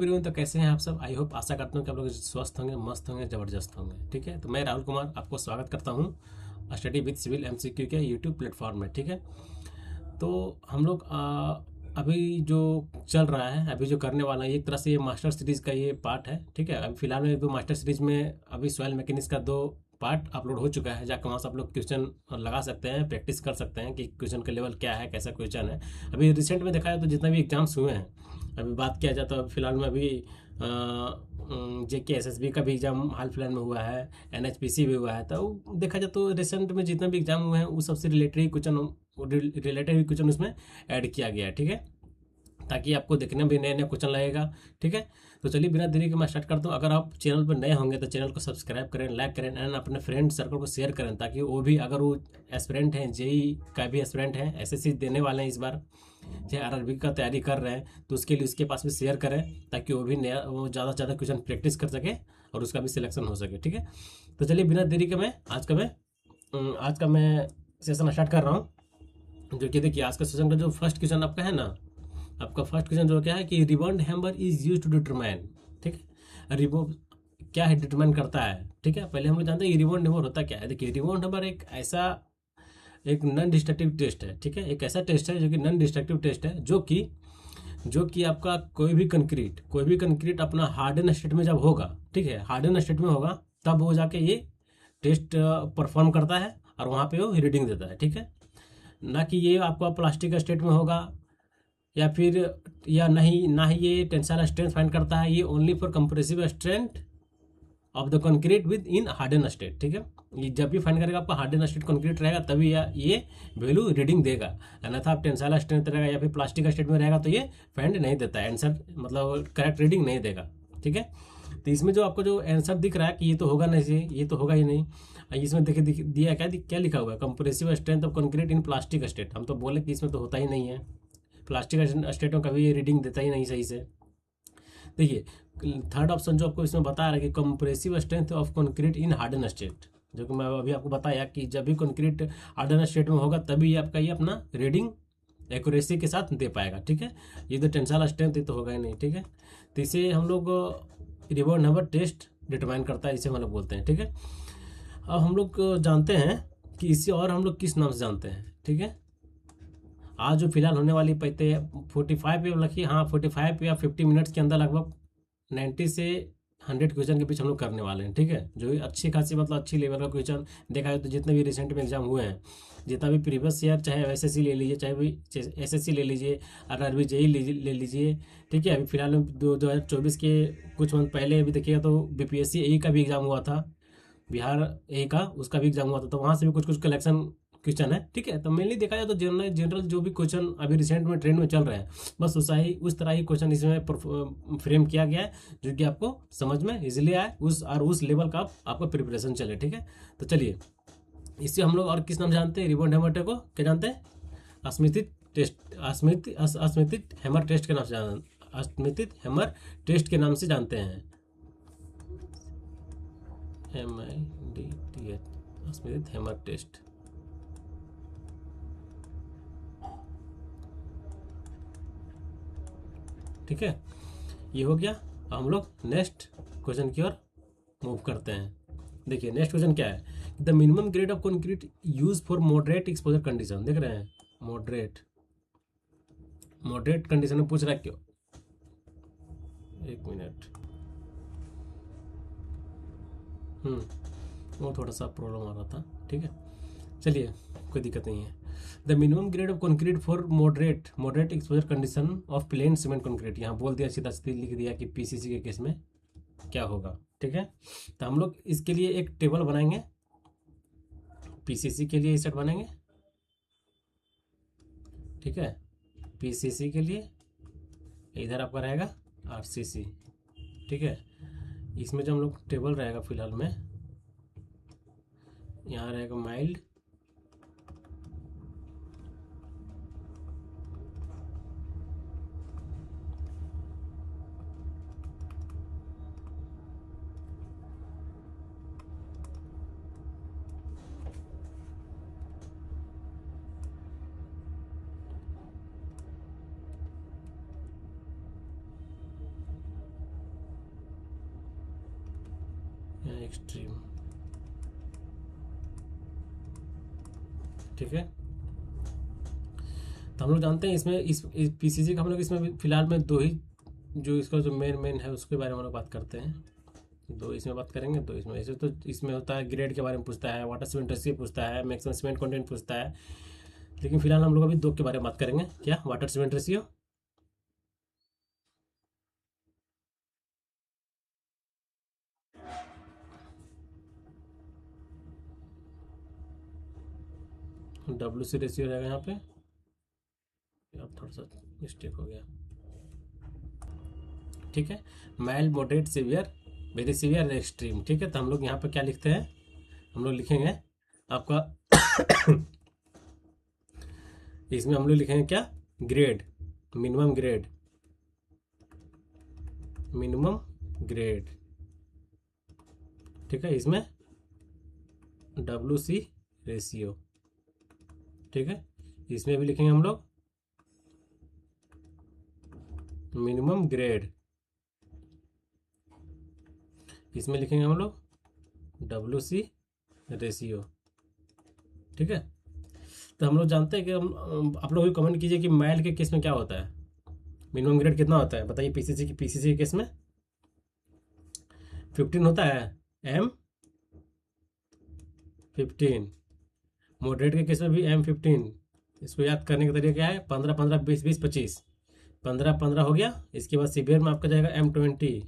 Everyone, तो कैसे हैं आप सब। आई होप, आशा करता हूँ कि आप लोग स्वस्थ होंगे, मस्त होंगे, ज़बरदस्त होंगे। ठीक है, तो मैं राहुल कुमार आपको स्वागत करता हूँ स्टडी विद सिविल एमसीक्यू के यूट्यूब प्लेटफॉर्म में। ठीक है, तो हम लोग अभी जो चल रहा है, अभी जो करने वाला है, एक तरह से ये मास्टर सीरीज़ का ये पार्ट है। ठीक है, अभी फिलहाल में 2 मास्टर सीरीज़ में अभी सॉइल मैकेनिक्स का 2 पार्ट अपलोड हो चुका है, जाकर वहाँ से आप लोग क्वेश्चन लगा सकते हैं, प्रैक्टिस कर सकते हैं कि क्वेश्चन का लेवल क्या है, कैसा क्वेश्चन है। अभी रिसेंट में देखा है तो जितना भी एग्जाम्स हुए हैं, अभी बात किया जाए तो फिलहाल में अभी JK SSB का भी एग्ज़ाम हाल फिलहाल में हुआ है, NHPC भी हुआ है। तो देखा जाए तो रिसेंट में जितने भी एग्ज़ाम हुए हैं उस सबसे रिलेटेड क्वेश्चन उसमें ऐड किया गया है। ठीक है, ताकि आपको देखने में भी नया नया क्वेश्चन लगेगा। ठीक है, तो चलिए बिना देरी के मैं स्टार्ट करता हूँ। अगर आप चैनल पर नए होंगे तो चैनल को सब्सक्राइब करें, लाइक करें एंड अपने फ्रेंड सर्कल को शेयर करें, ताकि वो भी, अगर वो एस्पिरेंट हैं, JEE का भी एस्पिरेंट हैं, SSC देने वाले हैं इस बार, चाहे RRB का तैयारी कर रहे हैं, तो उसके लिए उसके पास भी शेयर करें, ताकि वो भी नया, वो ज़्यादा से ज़्यादा क्वेश्चन प्रैक्टिस कर सके और उसका भी सिलेक्शन हो सके। ठीक है, तो चलिए बिना देरी के मैं आज का मैं सेशन स्टार्ट कर रहा हूँ। जो कि देखिए, आज का सेशन का जो फर्स्ट क्वेश्चन आपका है ना, आपका फर्स्ट क्वेश्चन जो क्या है कि rebound hammer is use to determine. ठीक है, रिबो क्या है, डिटरमाइन करता है। ठीक है, पहले हम लोग जानते हैं रिबॉन्ड हैमर होता क्या है। देखिए, रिबॉन्ड हैमर एक नॉन डिस्ट्रक्टिव टेस्ट है। ठीक है, एक ऐसा टेस्ट है जो कि नॉन डिस्ट्रक्टिव टेस्ट है, जो कि आपका कोई भी कंक्रीट अपना हार्डन स्टेट में जब होगा, ठीक है, हार्डन स्टेट में होगा, तब वो जाके ये टेस्ट परफॉर्म करता है और वहाँ पे वो रीडिंग देता है। ठीक है, ना कि ये आपका प्लास्टिक स्टेट में होगा, या फिर, या नहीं, ना ही ये टेंसाइल स्ट्रेंथ फाइंड करता है। ये only for compressive strength of the concrete with in harden state. ठीक है, ये जब भी फाइंड करेगा आपका हार्डन स्टेट कंक्रीट रहेगा तभी ये वैल्यू रीडिंग देगा, अन्यथा आप टेंसाइल स्ट्रेंथ रहेगा या फिर प्लास्टिक स्टेट में रहेगा तो ये फाइंड नहीं देता है, आंसर मतलब करेक्ट रीडिंग नहीं देगा। ठीक है, तो इसमें जो आपको जो आंसर दिख रहा है कि ये तो होगा नहीं, ये तो होगा ही नहीं। इसमें देखिए दिया क्या लिखा हुआ है, compressive strength of concrete in plastic state. हम तो बोले कि इसमें तो होता ही नहीं है, प्लास्टिक स्टेट में कभी ये रीडिंग देता ही नहीं सही से। देखिए, थर्ड ऑप्शन जो आपको इसमें बता रहा है कि compressive strength of concrete in harden state, जो कि मैं अभी आपको बताया कि जब भी कंक्रीट हार्डन स्टेट में होगा तभी आपका ये अपना रीडिंग एक्यूरेसी के साथ दे पाएगा। ठीक है, ये तो टेंसाइल स्ट्रेंथ ये तो होगा ही नहीं। ठीक है, तो इसे हम लोग रिबॉन्ड हैमर टेस्ट डिटरमाइन करता है, इसे हम लोग बोलते हैं। ठीक है, अब हम लोग जानते हैं कि इसे और हम लोग किस नाम से जानते हैं। ठीक है, आज जो फिलहाल होने वाली पहते 45 या लखी, हाँ 45 या 50 मिनट्स के अंदर लगभग 90 से 100 क्वेश्चन के बीच हम लोग करने वाले हैं। ठीक है, जो अच्छी खासी मतलब अच्छी लेवल का क्वेश्चन देखा है, तो जितने भी रिसेंट में एग्जाम हुए हैं, जितना भी प्रीवियस ईयर, चाहे SSC ले लीजिए, चाहे भी SSC ले लीजिए, RRB JEE ले लीजिए। ठीक है, अभी फिलहाल में 2024 के कुछ मंथ पहले अभी देखिएगा तो BPSC AE का भी एग्जाम हुआ था, बिहार ए का, उसका भी एग्जाम हुआ था, तो वहाँ से भी कुछ कुछ कलेक्शन क्वेश्चन है। ठीक है, तो मेनली देखा जाए तो जनरल जनरल जो भी क्वेश्चन अभी रिसेंट में ट्रेंड में चल रहे हैं, बस उस तरह ही क्वेश्चन इसमें फ्रेम किया गया है, जो कि आपको समझ में इजीली आए, उस लेवल का आपका प्रिपरेशन चले। ठीक है, तो चलिए, इससे हम लोग और किस नाम जानते हैं, रिबॉन्ड हैमर को क्या जानते हैं, अस्मितित हैमर टेस्ट के नाम से अस्मितित हैमर टेस्ट के नाम से जानते हैं। MIDTH, अस्मितित हैमर टेस्ट। ठीक है, ये हो गया। अब हम लोग नेक्स्ट क्वेश्चन की ओर मूव करते हैं। देखिए, नेक्स्ट क्वेश्चन क्या है, the minimum grade of concrete use for moderate exposure condition. देख रहे हैं, मॉडरेट मॉडरेट कंडीशन में पूछ रहा है क्यों, एक मिनट, वो थोड़ा सा प्रॉब्लम आ रहा था। ठीक है, चलिए, कोई दिक्कत नहीं है। The minimum grade of concrete for moderate exposure condition of plane cement concrete, यहाँ बोल दिया, सीधा सीधा लिख दिया कि PCC के केस में क्या होगा। ठीक है, तो हम लोग इसके लिए एक टेबल बनाएंगे, PCC के लिए सेट बनाएंगे। ठीक है, PCC के लिए इधर आपका रहेगा RCC। ठीक है, इसमें जो हम लोग टेबल रहेगा फिलहाल में, यहाँ रहेगा माइल्ड, एक्सट्रीम, ठीक है। तो हम लोग जानते हैं इसमें इस पीसीसी का हम लोग इसमें फिलहाल में दो ही, जो इसका जो मेन है उसके बारे में हम लोग बात करते हैं। दो इसमें बात करेंगे, दो इसमें। ऐसे तो इसमें होता है ग्रेड के बारे में पूछता है, वाटर सीमेंट रेशियो पूछता है, मैक्सिमम सीमेंट कंटेंट पूछता है। लेकिन फिलहाल हम लोग अभी दो के बारे में बात करेंगे। क्या? Water cement ratio, WC ratio रहेगा यहाँ पे। अब थोड़ा सा मिस्टेक हो गया, ठीक है। Mild, moderate, severe, very severe, extreme, ठीक है। तो हम लोग यहाँ पे क्या लिखते हैं, हम लोग लिखेंगे आपका इसमें हम लोग लिखेंगे क्या? Grade, minimum grade, minimum grade, ठीक है। इसमें WC रेशियो, ठीक है। इसमें भी लिखेंगे हम लोग मिनिमम ग्रेड, इसमें लिखेंगे हम लोग WC रेशियो, ठीक है। तो हम लोग जानते हैं कि आप लोग भी कमेंट कीजिए कि माइल्ड के केस में क्या होता है, मिनिमम ग्रेड कितना होता है बताइए। पीसीसी के केस में 15 होता है, M15। मॉडरेट के केस में भी M15। इसको याद करने का तरीका क्या है? 15 15 20 20 25, 15 15 हो गया। इसके बाद सीवियर में आपका जाएगा M20,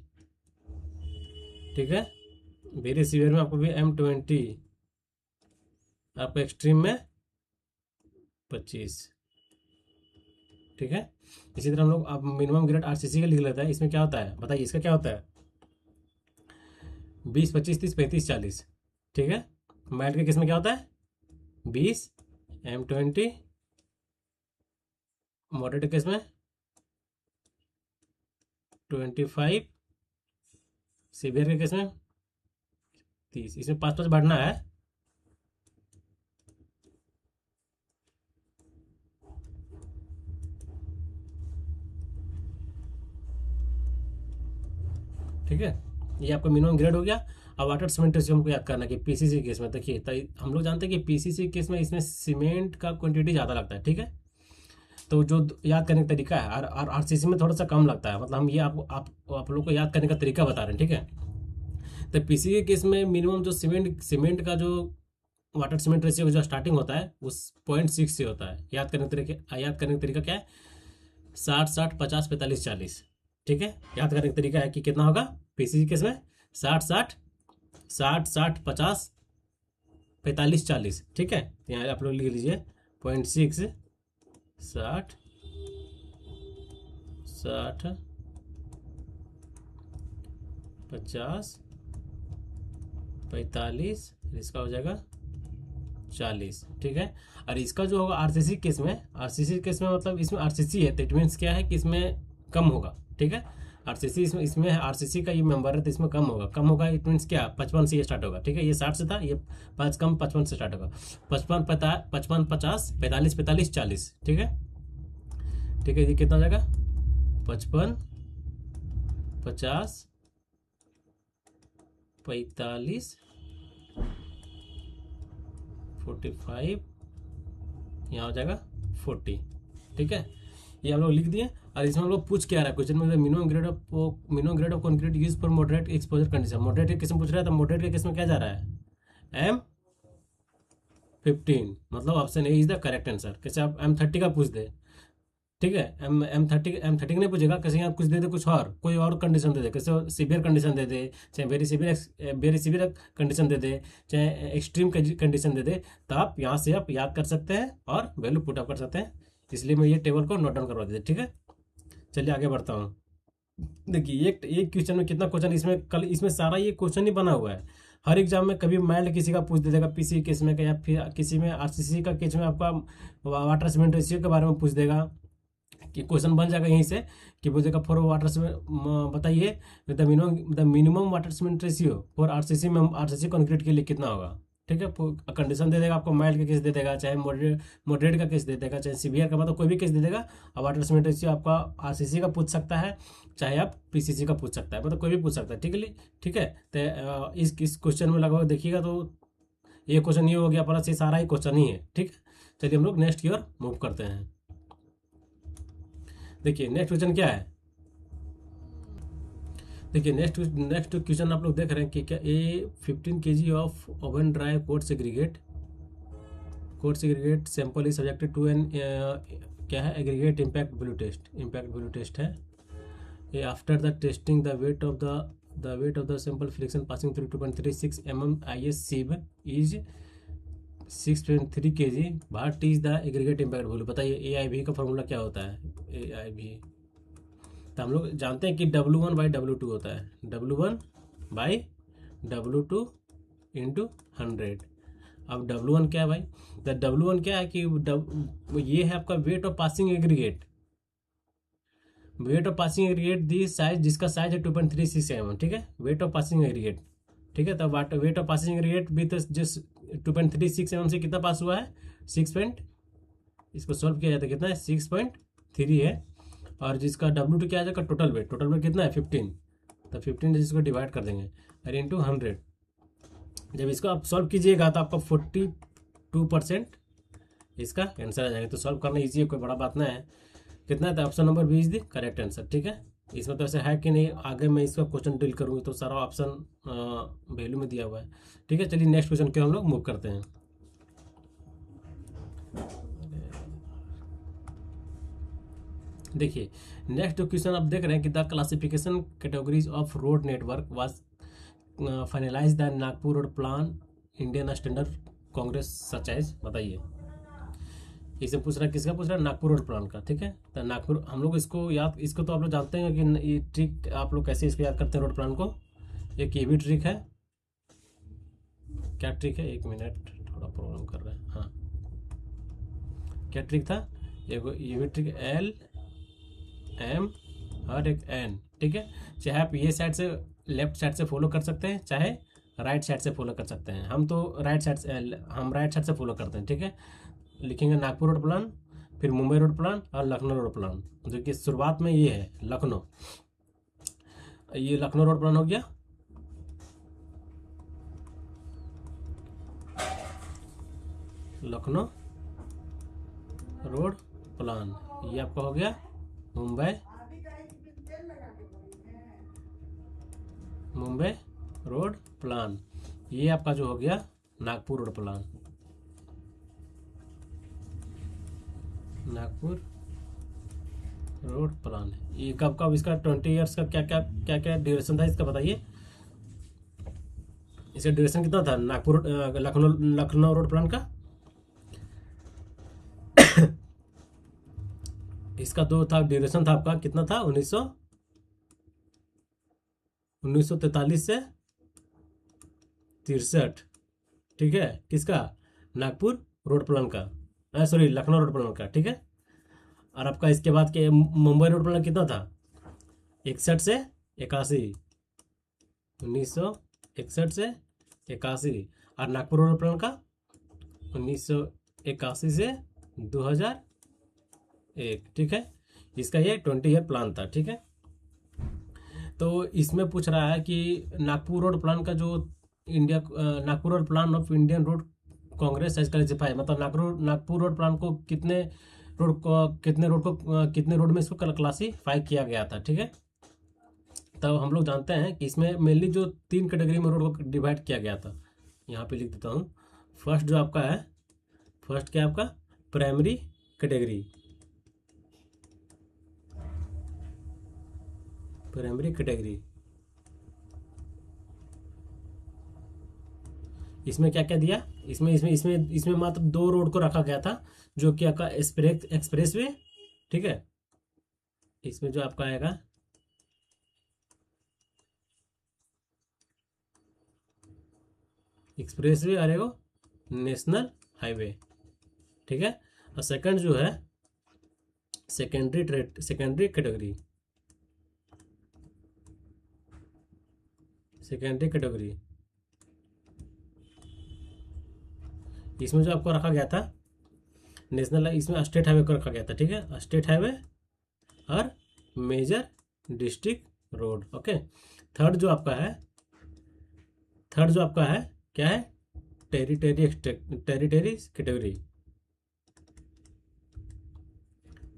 ठीक है। वेरी सीवियर में आपको भी M20, आपको एक्सट्रीम में 25, ठीक है। इसी तरह हम लोग अब मिनिमम ग्रेड RCC का लिख लेता है। इसमें क्या होता है बताइए, इसका क्या होता है? 20 25 30 35 40, ठीक है। माइल्ड के केस में क्या होता है? 20, M20। मॉडरेट के केस में 25, सीवियर के केस में 30। इसमें 5 5 बढ़ना है, ठीक है। ये आपका मिनिमम ग्रेड हो गया। अब वाटर सीमेंट रेशियो हमको याद करना है कि पीसीसी केस में देखिए, तो हम लोग जानते हैं कि पीसीसी केस में इसमें सीमेंट का क्वांटिटी ज़्यादा लगता है, ठीक है। तो जो याद करने का तरीका है, और आरसीसी में थोड़ा सा कम लगता है। मतलब हम ये आप लोग को याद करने का तरीका बता रहे हैं, ठीक है। तो पीसीसी के केस में मिनिमम जो सीमेंट का जो वाटर सीमेंट रेशियो जो स्टार्टिंग होता है उस 0.6 से होता है। याद करने का तरीका क्या है? 60 60 50 45 40, ठीक है। याद करने का तरीका है कि कितना होगा पीसीसी केस में? 60 60 60 60 50 45 40, ठीक है। यहाँ आप लोग लिख लीजिए 0.6, 60 60 50 45, इसका हो जाएगा 40, ठीक है। और इसका जो होगा आरसीसी केस में मतलब इसमें आरसीसी है तो इट मीन्स क्या है कि इसमें कम होगा, ठीक है। आरसीसी इसमें आरसीसी का ये मेंबर है तो इसमें कम होगा इट मीन्स क्या? 55 से ये स्टार्ट होगा, ठीक है। ये 60 से था, ये 5 कम 55 से स्टार्ट होगा। 55 55 50 45 45 40, ठीक है। ठीक है, ये कितना हो जाएगा? 55 50 45 45, यहाँ हो जाएगा 40, ठीक है। ये हम लोग लिख दिए। और इसमें हम लोग पूछ क्या रहा है क्वेश्चन में? Minimum grade of concrete use for moderate exposure condition. Moderate के केस में पूछ रहा है, तो मॉडरेट के केस में क्या जा रहा है? M15, मतलब option A is the correct answer. कैसे आप M30 का पूछ दे, ठीक है। M30 नहीं पूछेगा, कैसे यहाँ कुछ दे दे, कुछ और कोई और कंडीशन दे दे, कैसे सीवियर कंडीशन दे दे, चाहे वेरी सीवियर कंडीशन दे दे, चाहे एक्सट्रीम कंडीशन दे दे, तो आप यहाँ से आप याद कर सकते हैं और वैल्यू पुट अप कर सकते हैं। इसलिए मैं ये टेबल को नोट डाउन करवा देते, ठीक है। चलिए आगे बढ़ता हूँ। देखिए एक क्वेश्चन में कितना क्वेश्चन इसमें सारा ये क्वेश्चन ही बना हुआ है। हर एग्जाम में कभी माइल्ड किसी का पूछ दे देगा पीसी केस में, या फिर किसी में आरसीसी का केस में आपका वाटर सीमेंट रेशियो के बारे में पूछ देगा कि क्वेश्चन बन जाएगा यहीं से कि बोलेगा फॉर वाटर सीमेंट बताइए the minimum water cement ratio for RCC concrete के लिए कितना होगा, ठीक है, कंडीशन दे देगा आपको, माइल्ड का केस दे देगा, चाहे मॉडरेट का केस दे देगा, चाहे सीवियर का, मतलब कोई भी केस दे देगा। अब वाटर सीमेंट रेशियो आपका आरसीसी का पूछ सकता है, चाहे आप पीसीसी का पूछ सकता है, मतलब कोई भी पूछ सकता है। ठीक है। तो इस क्वेश्चन में लगभग देखिएगा तो ये क्वेश्चन ये हो गया, प्लस ये सारा ही क्वेश्चन ही है। ठीक है, चलिए हम लोग नेक्स्ट की ओर मूव करते हैं। देखिए नेक्स्ट क्वेश्चन क्या है। देखिए नेक्स्ट क्वेश्चन आप लोग देख रहे हैं कि क्या a 15 kg of oven dry कोड aggregate sample is subjected to an क्या है, एग्रीगेट इम्पैक्ट वैल्यू टेस्ट है। ये after the testing the weight of the sample fraction passing through 2.36 mm IS sieve is 6.3 kg। What is the aggregate impact value. बताइए AIV का formula क्या होता है। AIV तो हम लोग जानते हैं कि W1/W2 होता है, W1/W2 इंटू 100। अब W1 क्या है भाई, द W1 क्या है कि ये है आपका weight of passing aggregate, the size, जिसका साइज है 2.36 mm। ठीक है, वेट ऑफ पासिंग एग्रीगेट। ठीक है, तब weight of passing aggregate with जिस 2.36 mm से कितना पास हुआ है, 6 इसको सॉल्व किया जाता है कितना है, 6.3 है। और जिसका W2 क्या आ जाएगा, टोटल वेट कितना है 15, तो 15 जिसको डिवाइड कर देंगे और इंटू 100। जब इसको आप सॉल्व कीजिएगा तो आपका 42% इसका आंसर आ जाएगा। तो सॉल्व करना ईजी है, कोई बड़ा बात नहीं है। कितना है, तो option number B is the correct answer. ठीक है, इसमें तो ऐसे है कि नहीं, आगे मैं इसका क्वेश्चन डील करूँगी तो सारा ऑप्शन वैल्यू में दिया हुआ है। ठीक है, चलिए नेक्स्ट क्वेश्चन के हम लोग मूव करते हैं। देखिए नेक्स्ट क्वेश्चन आप देख रहे हैं कि the classification categories of road network was finalise the Nagpur road plan Indian standard Congress such as. बताइए, इसे पूछ रहा है, किसका पूछ रहा है, नागपुर रोड प्लान का। ठीक है, तो नागपुर हम लोग इसको तो आप लोग जानते हैं कि ये ट्रिक आप लोग कैसे इसको याद करते हैं रोड प्लान को। एक ये भी ट्रिक है, क्या ट्रिक है, एक मिनट थोड़ा प्रॉब्लम कर रहा है। हाँ, क्या ट्रिक था, ये भी ट्रिक LM और एक N। ठीक है, चाहे आप ये साइड से लेफ्ट साइड से फॉलो कर सकते हैं, चाहे राइट साइड से फॉलो कर सकते हैं। हम राइट साइड से फॉलो करते हैं। ठीक है, लिखेंगे नागपुर रोड प्लान, फिर मुंबई रोड प्लान और लखनऊ रोड प्लान, जो कि शुरुआत में ये है लखनऊ। ये लखनऊ रोड प्लान हो गया, लखनऊ रोड प्लान। ये आपका हो गया मुंबई रोड प्लान। ये आपका जो हो गया Nagpur road plan, Nagpur road plan. ये कब इसका 20 ईयर्स का क्या ड्यूरेशन था इसका, बताइए। इसका ड्यूरेशन कितना था नागपुर लखनऊ रोड प्लान का। इसका दो था ड्यूरेशन था आपका, कितना था, 1943 से 63। ठीक है, किसका, नागपुर रोड प्लान का, सॉरी लखनऊ रोड प्लान का। ठीक है, और आपका इसके बाद के मुंबई रोड प्लान कितना था, 61 से 81, 1961 से 81। और नागपुर रोड प्लान का 1981 से 2001। ठीक है, इसका ये 20 ईयर प्लान था। ठीक है, तो इसमें पूछ रहा है कि नागपुर रोड प्लान का जो Nagpur road plan of Indian road Congress as classify, मतलब नागपुर रोड प्लान को कितने रोड में इसको क्लासीफाई किया गया था। ठीक है, तब हम लोग जानते हैं कि इसमें मेनली जो 3 कैटेगरी में रोड को डिवाइड किया गया था, यहाँ पे लिख देता हूँ। फर्स्ट जो आपका है, फर्स्ट क्या आपका, प्राइमरी कैटेगरी, इसमें क्या क्या दिया, इसमें मात्र 2 रोड को रखा गया था, जो कि आपका एक्सप्रेस वे। ठीक है, इसमें जो आपका आएगा एक्सप्रेस वे और एगो नेशनल हाईवे। ठीक है, और सेकंड जो है सेकेंडरी कैटेगरी, इसमें जो आपको रखा गया था नेशनल, इसमें स्टेट हाईवे को रखा गया था, ठीक है, स्टेट हाईवे और major district road. Okay. Third जो आपका है क्या है, टेरिटरी कैटेगरी,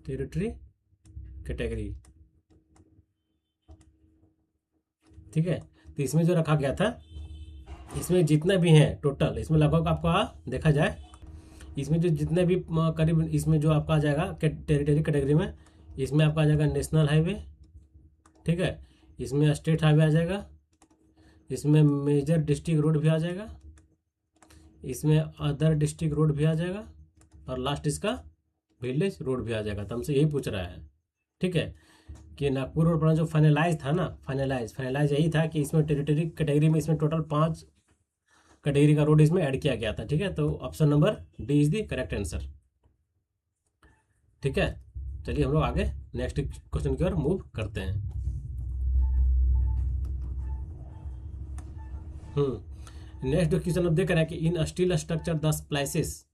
टेरिटरी कैटेगरी, ठीक है। तो इसमें जो रखा गया था, इसमें जितने भी हैं टोटल, इसमें लगभग आपका देखा जाए, इसमें जो जितने भी करीब, इसमें जो आपका आ जाएगा टेरिटरी कैटेगरी में, इसमें आपका आ जाएगा नेशनल हाईवे, ठीक है, इसमें स्टेट हाईवे आ जाएगा, इसमें मेजर डिस्ट्रिक्ट रोड भी आ जाएगा, इसमें अदर डिस्ट्रिक्ट रोड भी आ जाएगा, और लास्ट इसका विलेज रोड भी आ जाएगा। तो हमसे यही पूछ रहा है, ठीक है, कि नागपुर रोड पर जो फाइनलाइज था ना, फाइनलाइज यही था कि इसमें टेरिटरी कैटेगरी में इसमें टोटल 5 कैटेगरी का रोड इसमें ऐड किया गया था, ठीक है। तो option number D is the correct answer, ठीक है। चलिए हम लोग आगे नेक्स्ट क्वेश्चन की ओर मूव करते हैं। नेक्स्ट क्वेश्चन अब देख रहे हैं कि in steel structure the splices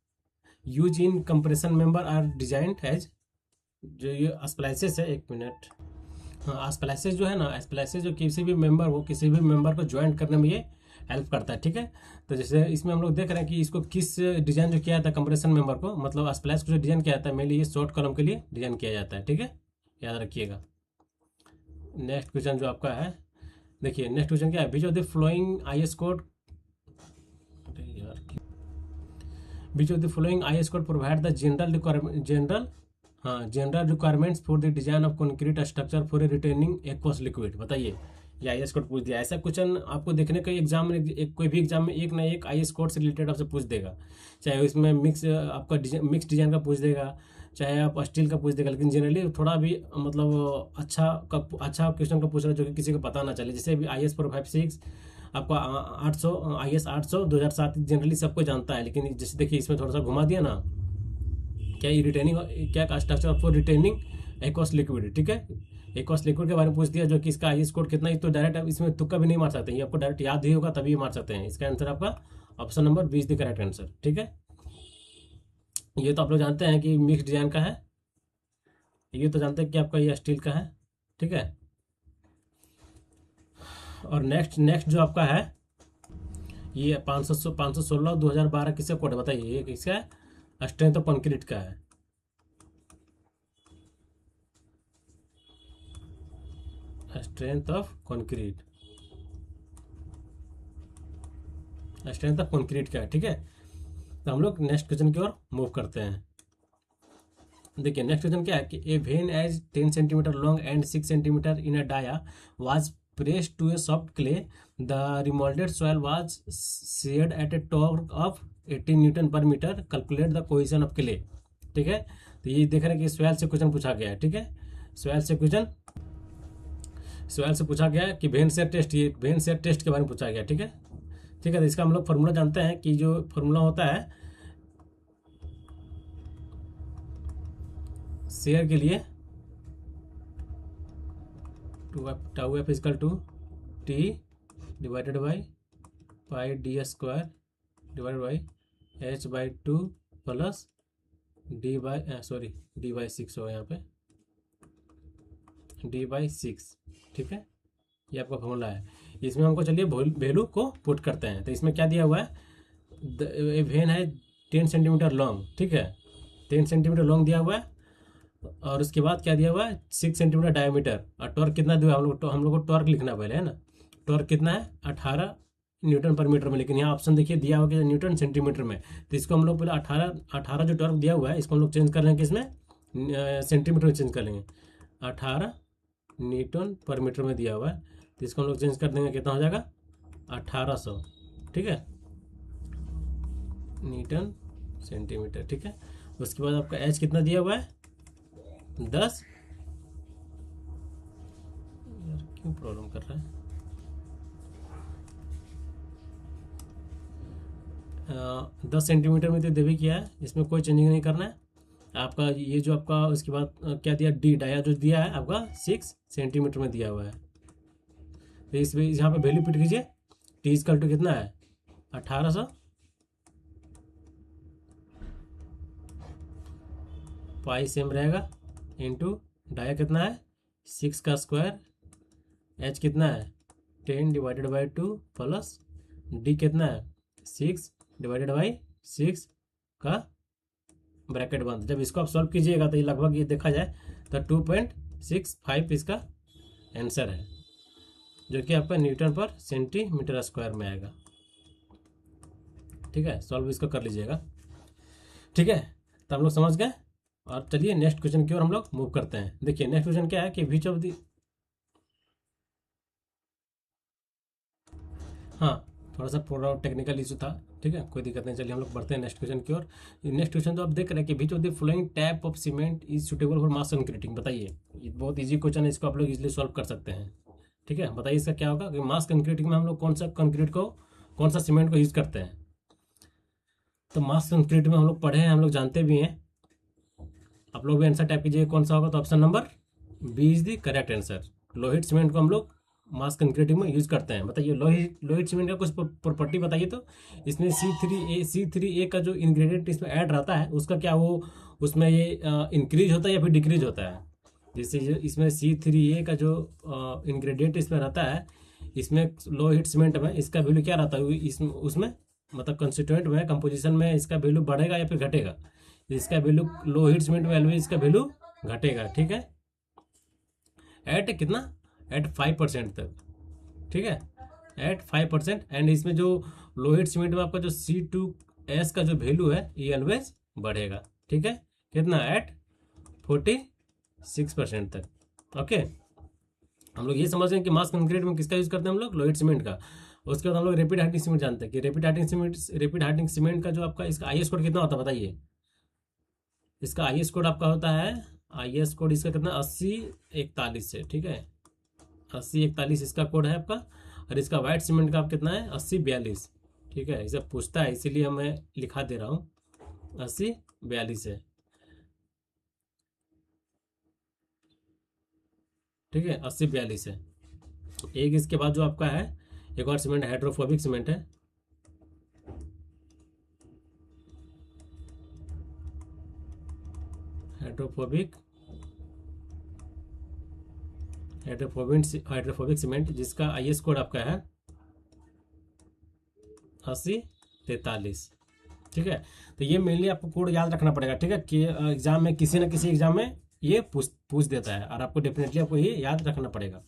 use in compression member are designed as, जो ये स्प्लाइसेस है, एक मिनट, हाँ, स्प्लाइसेस जो है ना, स्प्लाइसेस जो किसी भी मेंबर को ज्वाइंट करने में ये हेल्प करता है, ठीक है। तो जैसे इसमें हम लोग देख रहे हैं कि इसको किस डिजाइन जो किया जाता है कंप्रेशन मेंबर को, मतलब स्प्लाइस को जो डिजाइन किया जाता है मेनली ये शॉर्ट कॉलम के लिए डिजाइन किया जाता है, ठीक है, याद रखिएगा। नेक्स्ट क्वेश्चन जो आपका है, देखिए नेक्स्ट क्वेश्चन क्या है, which of the flowing IS code, which of the flowing IS code provide the general requirements for the design of concrete structure for a retaining aqueous liquid. बताइए, ये IS code पूछ दिया। ऐसा question आपको देखने का एग्जाम में, कोई भी एग्जाम में एक ना एक IS कोड से रिलेटेड आपसे पूछ देगा, चाहे उसमें मिक्स डिजाइन का पूछ देगा, चाहे आप स्टील का पूछ देगा, लेकिन जनरली थोड़ा भी मतलब अच्छा क्वेश्चन का पूछ रहा है जो कि किसी को पता ना चले। जैसे भी IS 456 आपका 800 IS 800 2007 जनरली सबको जानता है, लेकिन जैसे देखिए इसमें थोड़ा सा घुमा दिया ना, क्या रिटेनिंग, क्या structure for retaining aqueous liquid, ठीक है, एक्वस लिक्विड के बारे में पूछ दिया, जो कि इसका IS कोड कितना है, तो डायरेक्ट इसमें तुक्का भी नहीं मार सकते, ये आपको डायरेक्ट याद ही होगा तभी मार सकते हैं। इसका आंसर आपका option number 20 the correct answer, ठीक है। ये तो आप लोग जानते हैं कि मिक्स डिजाइन का है, ये तो जानते हैं कि आपका ये स्टील का है, ठीक है। और नेक्स्ट जो आपका है ये 516 2012 किसका कोड है, बताइए, ये किसका है, स्ट्रेंथ ऑफ कंक्रीट का है, strength of concrete, strength of concrete का है, ठीक है। तो हम लोग नेक्स्ट क्वेश्चन की ओर मूव करते हैं। देखिए नेक्स्ट क्वेश्चन क्या है कि a vane as 10 centimetre long and 6 centimetre in a dia was pressed to a soft clay, the remolded soil was sheared at a torque of 18 newton per metre, calculate the cohesion of clay, ठीक है। तो ये देख रहे हैं कि soil से question पूछा गया है, ठीक है, सॉइल से पूछा गया है कि वेन शेयर टेस्ट, ये वेन शेयर टेस्ट के बारे में पूछा गया, ठीक है, ठीक है। तो इसका हम लोग फॉर्मूला जानते हैं कि जो फॉर्मूला होता है शेयर के लिए, tau F equal to T divided by pi D square divided by H by 2 plus D by 6 हो यहाँ पे, डी बाई 6, ठीक है, ये आपका फॉर्मूला है। इसमें हमको चलिए वैल्यू को पुट करते हैं। तो इसमें क्या दिया हुआ है, वेन है 10 सेंटीमीटर लॉन्ग, ठीक है, 10 सेंटीमीटर लॉन्ग दिया हुआ है, और उसके बाद क्या दिया हुआ है 6 सेंटीमीटर डायमीटर, और टॉर्क कितना दिया हम लोग को टॉर्क लिखना पहले, है ना, टॉर्क कितना है 18 न्यूटन पर मीटर में, लेकिन यहाँ ऑप्शन देखिए दिया हुआ है न्यूटन सेंटीमीटर में, तो इसको हम लोग पहले 18 जो टॉर्क दिया हुआ है इसको हम लोग चेंज कर लेंगे, इसमें सेंटीमीटर में चेंज कर लेंगे, 18 न्यूटन पर मीटर में दिया हुआ है, तो इसको हम लोग चेंज कर देंगे, कितना हो जाएगा 1800, ठीक है, न्यूटन सेंटीमीटर, ठीक है। उसके बाद आपका एच कितना दिया हुआ है 10, यार क्यों प्रॉब्लम कर रहा है, 10 सेंटीमीटर में तो देवी किया है, इसमें कोई चेंजिंग नहीं करना है आपका। ये जो आपका उसके बाद क्या दिया, डी डाया जो दिया है आपका 6 सेंटीमीटर में दिया हुआ है, तो इसमें यहाँ पे वैल्यू पुट कीजिए, टी इजकल टू कितना है 1800 पाई सेम रहेगा इंटू डाया कितना है 6 का स्क्वायर, एच कितना है 10 डिवाइडेड बाई 2 प्लस डी कितना है 6 डिवाइडेड बाई 6 का ब्रैकेट बंद। जब इसको आप सॉल्व कीजिएगा तो ये लगभग ये देखा जाए तो 2.65 इसका आंसर है, जो कि आपका न्यूटन पर सेंटीमीटर स्क्वायर में आएगा। ठीक है, सॉल्व इसको कर लीजिएगा। ठीक है, तो हम लोग समझ गए। और चलिए नेक्स्ट क्वेश्चन की ओर हम लोग मूव करते हैं। देखिए नेक्स्ट क्वेश्चन क्या है कि विच ऑफ दी, हाँ थोड़ा सा पूरा टेक्निकल इशू था, ठीक है कोई दिक्कत नहीं। चलिए हम लोग बढ़ते हैं नेक्स्ट क्वेश्चन की ओर। नेक्स्ट क्वेश्चन तो आप देख रहे हैं कि विच of the following type of cement is suitable for mass concreting. बताइए, ये बहुत इजी क्वेश्चन है, इसको आप लोग इजीली सॉल्व कर सकते हैं। ठीक है, बताइए इसका क्या होगा कि मास कंक्रीटिंग में हम लोग कौन सा कंक्रीट को, कौन सा सीमेंट को यूज करते हैं। तो मास कंक्रीट में हम लोग पढ़े हैं, हम लोग जानते भी हैं। आप लोग भी आंसर टाइप कीजिए कौन सा होगा, तो option number B is the correct answer. Low heat cement को हम लोग मास कंक्रीटिंग में यूज करते हैं। बताइए लोहित सीमेंट का कुछ प्रॉपर्टी बताइए। तो इसमें C3A का जो इंग्रेडिएंट इसमें ऐड रहता है उसका क्या वो उसमें ये इंक्रीज होता है या फिर डिक्रीज होता है। जैसे इसमें C3A का जो इंग्रेडिएंट इसमें रहता है, इसमें लोहित सीमेंट में इसका वैल्यू क्या रहता है, इसमें उसमें मतलब कंस्टिट्यूएंट में कंपोजिशन में इसका वैल्यू बढ़ेगा या फिर घटेगा। इसका वैल्यू लोहित सीमेंट वैल्यू इसका वैल्यू घटेगा। ठीक है, एट कितना, एट 5% तक। ठीक है, एट 5%। एंड इसमें जो लोहित सीमेंट में आपका जो C2S का जो वैल्यू है ये ऑलवेज बढ़ेगा। ठीक है, कितना, एट 46% तक। ओके, हम लोग ये समझ रहे हैं कि मास कंक्रीट में किसका यूज करते हैं हम लोग, लोहित सीमेंट का। उसके बाद हम लोग रैपिड हार्डनिंग सीमेंट जानते हैं कि रैपिड हार्डनिंग सीमेंट का जो आपका इसका IS कोड कितना होता है बताइए। इसका IS कोड आपका होता है, IS कोड इसका कितना 8041 है। ठीक है, 8041 इसका कोड है आपका। और इसका वाइट सीमेंट का आप कितना है 8042। ठीक है, इसे पूछता है इसीलिए मैं लिखा दे रहा हूँ 8042 है। ठीक है, 8042 है। एक इसके बाद जो आपका है एक और सीमेंट हाइड्रोफोबिक सीमेंट है। हाइड्रोफोबिक सीमेंट जिसका IS कोड आपका है 8043। ठीक है, तो ये मेनली आपको कोड याद रखना पड़ेगा। ठीक है, कि एग्जाम में किसी न किसी एग्जाम में ये पूछ देता है और आपको डेफिनेटली आपको ये याद रखना पड़ेगा।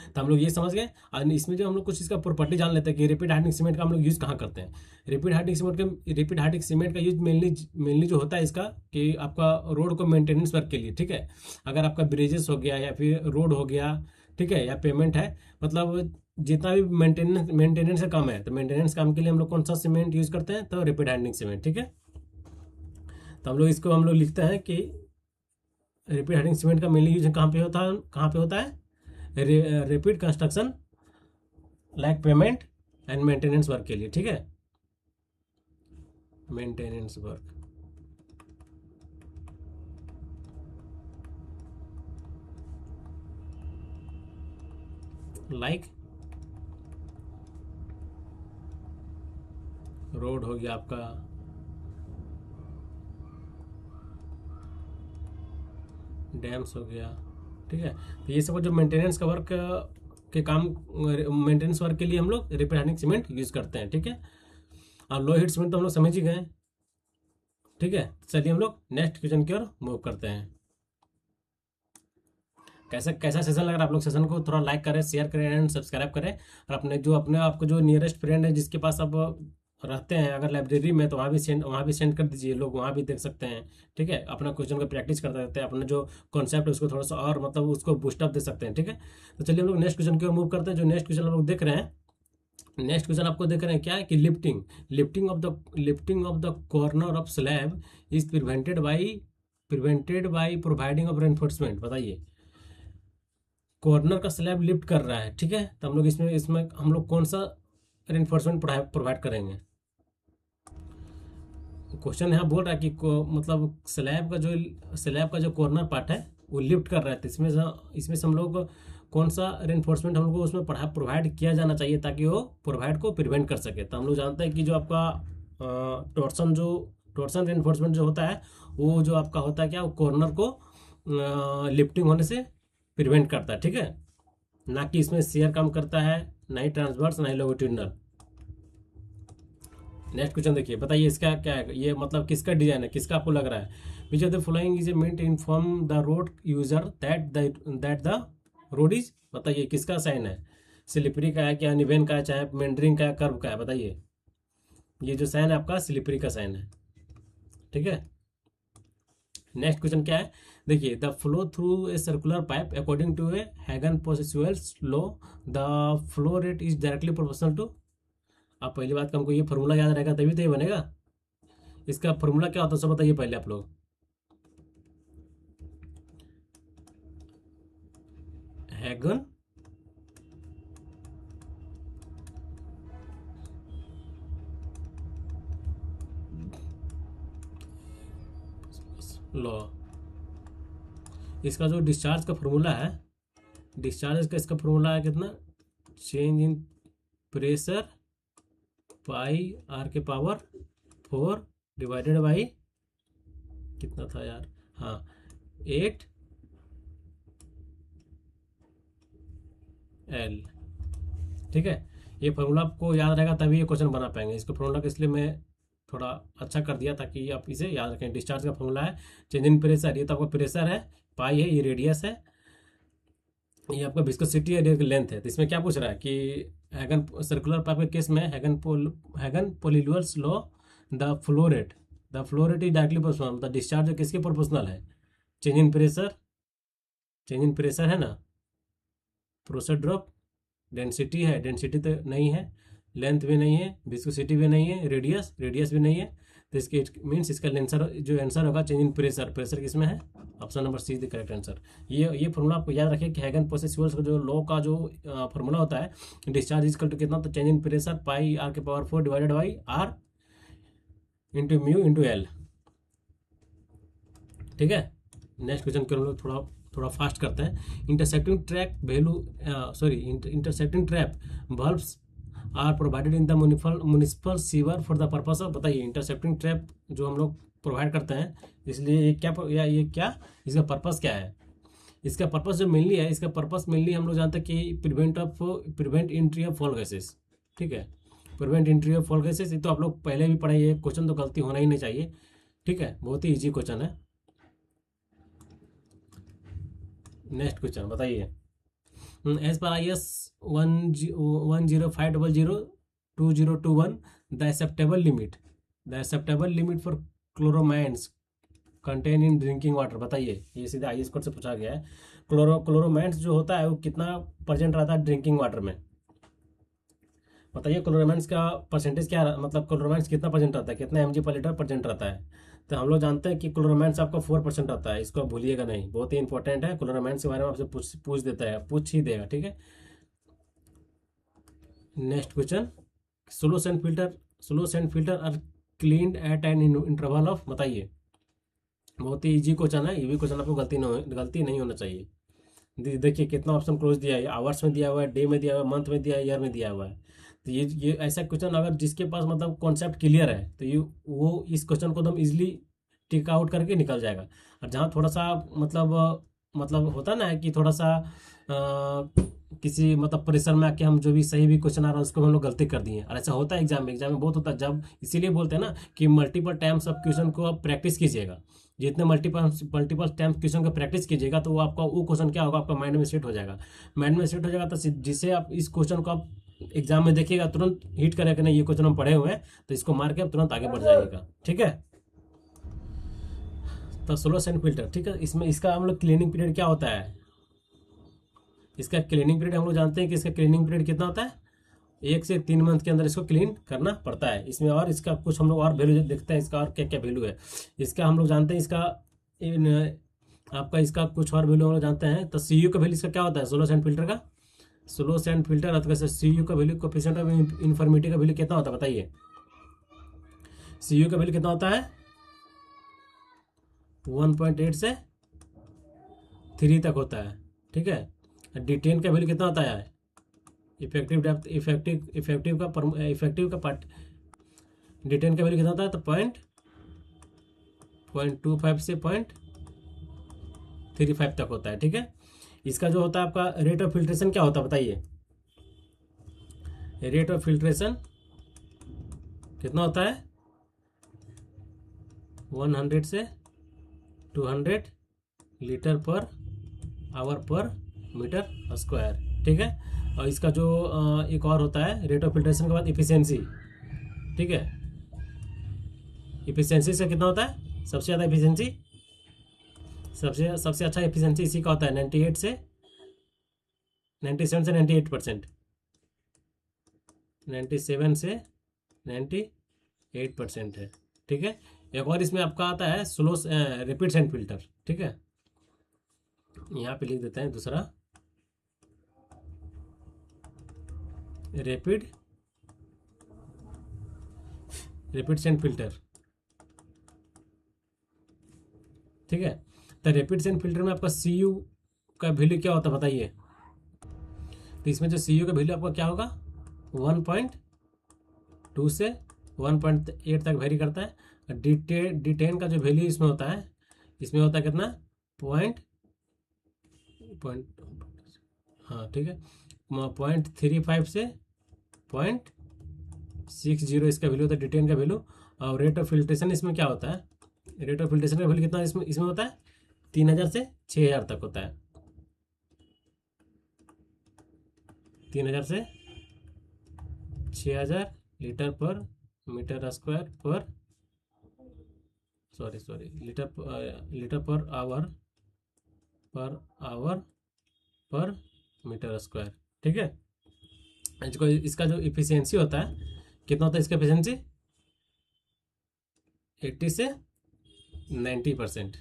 तो हम लोग ये समझ गए। और इसमें जो हम लोग कुछ इसका प्रॉपर्टी जान लेते हैं कि रैपिड हार्डनिंग सीमेंट का हम लोग यूज़ कहाँ करते हैं। रैपिड हार्डनिंग सीमेंट का यूज मेनली जो होता है इसका कि आपका रोड को मेंटेनेंस वर्क के लिए। ठीक है, अगर आपका ब्रिजेस हो गया या फिर रोड हो गया, ठीक है, या पेमेंट है, मतलब जितना भी मेंटेनेंस का काम है, तो मेंटेनेंस काम के लिए हम लोग कौन सा सीमेंट यूज करते हैं, तो रैपिड हार्डनिंग सीमेंट। ठीक है, तो हम लोग लिखते हैं कि रैपिड हार्डनिंग सीमेंट का मेनली यूज कहाँ पे होता है rapid construction like payment and maintenance work के लिए। ठीक है, मेंटेनेंस वर्क लाइक रोड हो गया आपका, डैम्स हो गया। ठीक है, तो ये सब जो मेंटेनेंस का वर्क के काम, मेंटेनेंस वर्क के लिए हम लोग रैपिड हार्डनिंग सीमेंट यूज करते हैं। ठीक है, और लो हीट सीमेंट तो हम लोग समझ ही गए। ठीक है, चलिए हम लोग नेक्स्ट क्वेश्चन की ओर मूव करते हैं। कैसा सेशन लग रहा है आप लोग, सेशन को थोड़ा लाइक करें, शेयर करें एंड सब्सक्राइब करें। और अपने आपको जो नियरेस्ट फ्रेंड है जिसके पास आप रहते हैं अगर लाइब्रेरी में, तो वहाँ भी सेंड कर दीजिए, लोग वहाँ भी देख सकते हैं। ठीक है, अपना क्वेश्चन को प्रैक्टिस करते रहते हैं, अपना जो कॉन्सेप्ट है उसको थोड़ा सा और मतलब उसको बूस्टअप दे सकते हैं। ठीक है, तो चलिए हम लोग नेक्स्ट क्वेश्चन की ओर मूव करते हैं। जो नेक्स्ट क्वेश्चन हम लोग देख रहे हैं, नेक्स्ट क्वेश्चन आपको देख रहे हैं क्या है कि lifting of the corner of slab is prevented by providing of reinforcement. बताइए, कॉर्नर का स्लैब लिफ्ट कर रहा है। ठीक है, तो हम लोग इसमें हम लोग कौन सा रेनफोर्समेंट प्रोवाइड करेंगे। क्वेश्चन यहाँ बोल रहा है कि मतलब स्लैब का जो कॉर्नर पार्ट है वो लिफ्ट कर रहा है, तो इसमें से हम लोग कौन सा रेनफोर्समेंट हम लोग उसमें प्रोवाइड किया जाना चाहिए ताकि वो प्रोवाइड को प्रिवेंट कर सके। तो हम लोग जानते हैं कि जो आपका टॉर्सन जो टॉर्सन रेनफोर्समेंट जो होता है वो जो आपका होता है क्या, वो कॉर्नर को लिफ्टिंग होने से प्रिवेंट करता है, ठीक है। ना कि इसमें शेयर काम करता है, ना ही ट्रांसवर्स, ना ही लॉन्गिट्यूडिनल। नेक्स्ट क्वेश्चन देखिए, बताइए इसका क्या है, ये मतलब किसका डिजाइन है, किसका आपको लग रहा है। Which of the following is a meant to inform the road user that the road is, बताइए किसका साइन है। स्लिपरी का है, क्या निवेन का है, चाहे मेंडरिंग का है, कर्व का है, बताइए। ये जो साइन है आपका स्लिपरी का साइन है, ठीक है। नेक्स्ट क्वेश्चन क्या है, देखिए the flow through a circular pipe according to a Hagen Poiseuille's law the flow rate is directly proportional to. आप पहली बात का हमको ये फॉर्मूला याद रहेगा तभी तो ये बनेगा। इसका फॉर्मूला क्या होता है सब बताइए पहले आप लोग। हैगन लॉ, इसका जो डिस्चार्ज का फॉर्मूला है, डिस्चार्ज का इसका फॉर्मूला है कितना, change in pressure pi R के पावर 4 डिवाइडेड बाई कितना था यार, हाँ 8 L, ठीक है। ये फॉर्मूला आपको याद रहेगा तभी ये क्वेश्चन बना पाएंगे। इसको फॉर्मूला को इसलिए मैं थोड़ा अच्छा कर दिया ताकि आप इसे याद रखें। डिस्चार्ज का फॉर्मूला है चेंज इन प्रेशर, ये तो आपका प्रेशर है, पाई है, ये रेडियस है, ये आपका विस्कोसिटी है, ये लेंथ है। तो इसमें क्या पूछ रहा है कि हैगन सर्कुलर पाइप के केस में हैगन पोलिलुअस law the flow rate is directly proportional, मतलब डिस्चार्ज किसके प्रोपोर्शनल है, चेंज इन प्रेशर है ना, प्रेशर ड्रॉप, डेंसिटी है, डेंसिटी तो नहीं है, लेंथ भी नहीं है, विस्कोसिटी भी नहीं है, रेडियस भी नहीं है। तो इसके मीन्स इसका आंसर जो आंसर होगा चेंज इन प्रेशर किसमें है, option number see the correct answer. ये फॉर्मूला आपको याद रखिए कि हैगन पोसेसुअल्स का जो लॉ का जो फॉर्मूला होता है, डिस्चार्ज इक्वल टू कितना, तो change in pressure pi R के power 4 divided by R into mu into L, ठीक है। नेक्स्ट क्वेश्चन को हम लोग थोड़ा थोड़ा फास्ट करते हैं। Intersecting trap bulbs are provided in the municipal sewer for the purpose of, बताइए इंटरसेप्टिंग ट्रैप जो हम लोग प्रोवाइड करते हैं, इसलिए ये क्या इसका पर्पस क्या है। इसका पर्पस जो मेनली है, इसका पर्पस मेनली हम लोग जानते हैं कि prevent entry of fall gases, ठीक है, prevent entry of fall gases. ये तो आप लोग पहले भी पढ़े, ये क्वेश्चन तो गलती होना ही नहीं चाहिए, ठीक है, बहुत ही ईजी क्वेश्चन है। नेक्स्ट क्वेश्चन बताइए, as per I S 105002021 the acceptable limit for chloramines content in drinking water, बताइए। ये सीधा आई एस कोड से पूछा गया है। क्लोरोमाइंस जो होता है वो कितना परसेंट रहता है ड्रिंकिंग वाटर में, बताइए। क्लोरोमाइंस का परसेंटेज क्या, मतलब क्लोरोमाइंस कितना परसेंट रहता है, कितना mg पर लीटर परसेंट रहता है। तो हम लोग जानते हैं कि क्लोरोमाइंस आपका 4% रहता है, इसको भूलिएगा नहीं, बहुत ही इंपॉर्टेंट है। क्लोरोमाइंस के बारे में आपसे पूछ देता है, पूछ ही देगा, ठीक है। Next question, slow sand filter are cleaned at an interval of, बताइए। बहुत ही इजी क्वेश्चन है, ये भी क्वेश्चन आपको गलती नहीं होना चाहिए। देखिए कितना ऑप्शन क्लोज दिया है, आवर्स में दिया हुआ है, डे में दिया हुआ है, मंथ में दिया है, ईयर में दिया हुआ है। तो ये ऐसा क्वेश्चन अगर जिसके पास मतलब कॉन्सेप्ट क्लियर है तो ये वो इस क्वेश्चन को एकदम इजीली टिक आउट करके निकल जाएगा। और जहाँ थोड़ा सा मतलब होता ना है कि थोड़ा सा किसी मतलब प्रेशर में आके हम जो भी सही भी क्वेश्चन आ रहा है उसको हम लोग गलती कर दिए, और ऐसा होता है एग्जाम में बहुत होता है। जब इसीलिए बोलते हैं ना कि मल्टीपल टाइम्स ऑफ क्वेश्चन को आप प्रैक्टिस कीजिएगा, जितने मल्टीपल टाइम्स क्वेश्चन को प्रैक्टिस कीजिएगा तो वो आपका वो क्वेश्चन क्या होगा, आपका माइंड में सेट हो जाएगा। तो जिससे आप इस क्वेश्चन को आप एग्जाम में देखिएगा तुरंत हिट करेगा कि नहीं ये क्वेश्चन हम पढ़े हुए हैं, तो इसको मार के आप तुरंत आगे बढ़ जाइएगा, ठीक है। तो स्लो सैंड फिल्टर, ठीक है, इसमें इसका हम लोग क्लीनिंग पीरियड क्या होता है, इसका क्लीनिंग पीरियड हम लोग जानते हैं कि इसका क्लीनिंग पीरियड कितना होता है, 1 से 3 मंथ के अंदर इसको क्लीन करना पड़ता है। इसमें और इसका कुछ हम लोग और वैल्यू देखते हैं, इसका और क्या क्या वैल्यू है इसका हम लोग जानते हैं। आपका इसका कुछ और वैल्यू हम लोग जानते हैं। तो CU का वैल्यू इसका क्या होता है, स्लो सैंड फिल्टर का, स्लो सैंड फिल्टर अथवा CU का वैल्यू, कोएफिशिएंट ऑफ इन्फॉर्मिटी का वैल्यू कितना होता है, बताइए। CU का वैल्यू कितना होता है, 1.8 से 3 तक होता है, ठीक है। D10 का वैल्यू कितना होता है, इफेक्टिव डेप्थ, इफेक्टिव का पार्ट, D10 का वैल्यू कितना होता है, तो 0.25 से 0.35 तक होता है, ठीक है। इसका जो होता है आपका रेट ऑफ फिल्ट्रेशन क्या होता है बताइए। रेट ऑफ फिल्ट्रेशन कितना होता है, 100 से 200 लीटर पर आवर पर मीटर स्क्वायर, ठीक है। और इसका जो एक और होता है रेट ऑफ फिल्ट्रेशन के बाद इफिशियंसी, ठीक है। इफिशियंसी से कितना होता है सबसे ज़्यादा इफिशियंसी, सबसे अच्छा इफिशियंसी इसी का होता है 97 से 98%, 97 से 98% है, ठीक है। एक और इसमें आपका आता है स्लो रैपिड सेंड फिल्टर, ठीक है। यहाँ पे लिख देते हैं दूसरा, रैपिड सेंड फिल्टर, ठीक है। तो रैपिड सेंड फिल्टर में आपका CU का वैल्यू क्या होता है बताइए। तो इसमें जो CU का वैल्यू आपका क्या होगा, 1.2 से 1.8 तक वेरी करता है। D10 का जो वैल्यू इसमें होता है, कितना पॉइंट, हाँ ठीक है, 0.35 से 0.60 इसका वैल्यू होता है D10 का वैल्यू। और रेट ऑफ फिल्ट्रेशन इसमें क्या होता है, रेट ऑफ फिल्ट्रेशन का वैल्यू कितना इसमें होता है 3000 से 6000 तक होता है, 3000 से 6000 लीटर पर मीटर स्क्वायर पर लीटर पर आवर पर मीटर स्क्वायर, ठीक है। इसका जो इफिशियंसी होता है कितना होता है, इसका इफिशियंसी 80 से 90%,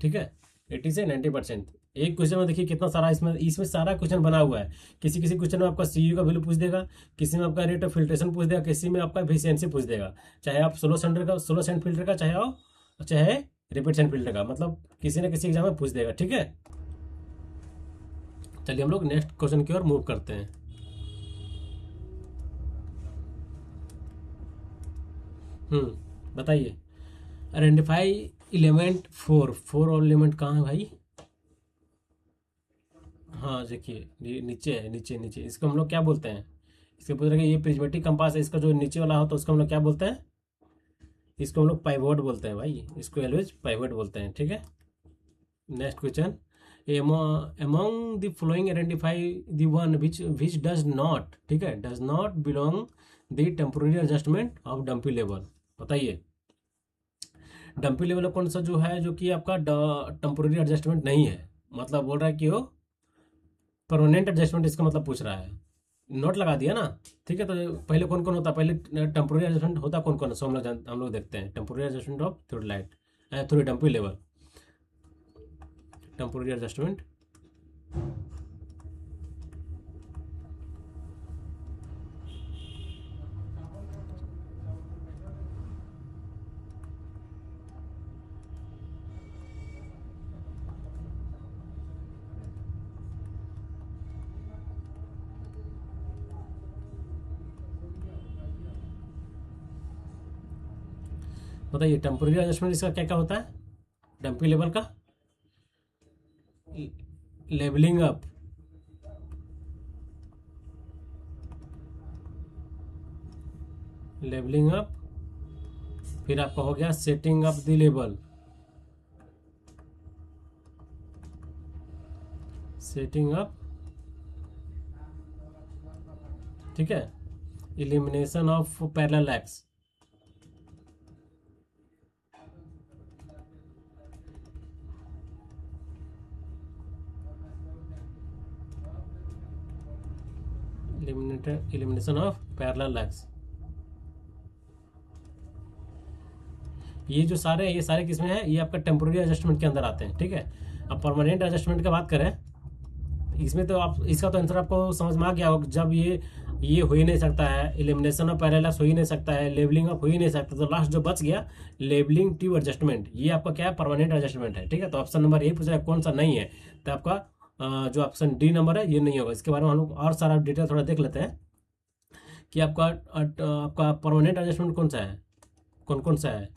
ठीक है, 80 से 90%। एक क्वेश्चन में देखिए कितना सारा इसमें सारा क्वेश्चन बना हुआ है। किसी क्वेश्चन में आपका CU का वैल्यू पूछ देगा, किसी में आपका रेट ऑफ फिल्ट्रेशन पूछ देगा, किसी में आपका एफिशिएंसी पूछ देगा। चाहे आप स्लो सेंड फिल्टर का चाहे रैपिड सेंड फिल्टर का, मतलब किसी न किसी एग्जाम में पूछ देगा, ठीक है। चलिए हम लोग नेक्स्ट क्वेश्चन की ओर मूव करते हैं। बताइए, आइडेंटिफाई एलिमेंट 4 और एलिमेंट कहाँ है भाई, हाँ देखिए नीचे है, नीचे इसको हम लोग क्या बोलते हैं, इसके पूछ रहे हैं ये प्रिज्मेटिक कंपास है, इसका जो नीचे वाला होता है उसको हम लोग क्या बोलते हैं, इसको हम लोग पाइवोट बोलते हैं भाई, इसको ऑलवेज पाइवोट बोलते हैं, ठीक है। Next question, among the following identify the one which does not, ठीक है, does not belong the temporary adjustment of dumpy level। बताइए डंपी लेवल कौन सा जो है जो कि आपका टेम्पोररी एडजस्टमेंट नहीं है, मतलब बोल रहा है कि वो परमानेंट एडजस्टमेंट, इसका मतलब पूछ रहा है। नोट लगा दिया ना, ठीक है। तो पहले कौन कौन होता है, पहले टेम्पोररी एडजस्टमेंट होता कौन कौन, सो हम लोग देखते हैं। Temporary adjustment of theodolite through dumpy level, temporary adjustment, बताइए टेम्पोररी एडजस्टमेंट इसका क्या क्या होता है, डंपी लेवल का लेवलिंग अप, फिर आपका हो गया सेटिंग अप द लेवल, ठीक है, elimination of parallel x, elimination of parallel x. ये सारे किसमें है, ये आपका टेम्पोररी एडजस्टमेंट के अंदर आते हैं, ठीक है। अब परमानेंट एडजस्टमेंट की बात करें, इसमें तो आप इसका तो आंसर आपको समझ में आ गया होगा, जब ये हो ही नहीं सकता है, एलिमिनेशन ऑफ पैरेलल एक्स हो ही नहीं सकता है, लेवलिंग अप हो ही नहीं सकता, तो लास्ट जो बच गया लेवलिंग टू एडजस्टमेंट, ये आपका क्या है, परमानेंट एडजस्टमेंट है, ठीक है। तो ऑप्शन नंबर यही पूछ रहा है कौन सा नहीं है, तो आपका जो ऑप्शन D नंबर है ये नहीं होगा। इसके बारे में हम लोग और सारा डिटेल थोड़ा देख लेते हैं कि आपका परमानेंट एडजस्टमेंट कौन सा है, कौन कौन सा है।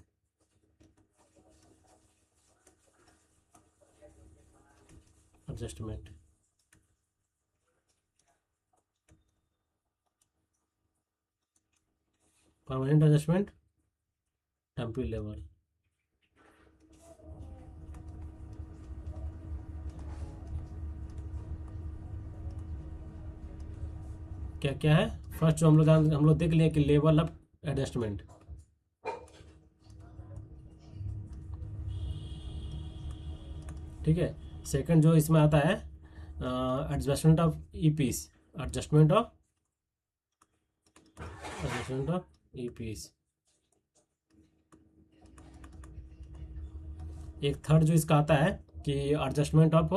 Adjustment, permanent adjustment, temporary level. क्या क्या है? फर्स्ट जो हम लोग देख लिए कि लेवल ऑफ एडजस्टमेंट, ठीक है। सेकंड जो इसमें आता है adjustment of eyepiece, adjustment of eyepiece. एक थर्ड जो इसका आता है कि adjustment of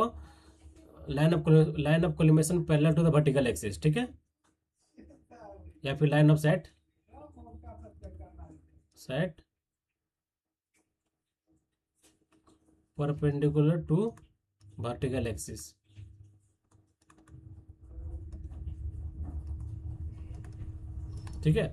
line of collimation parallel to the vertical axis, ठीक है, या फिर line of sight perpendicular to vertical axis. ठीक है,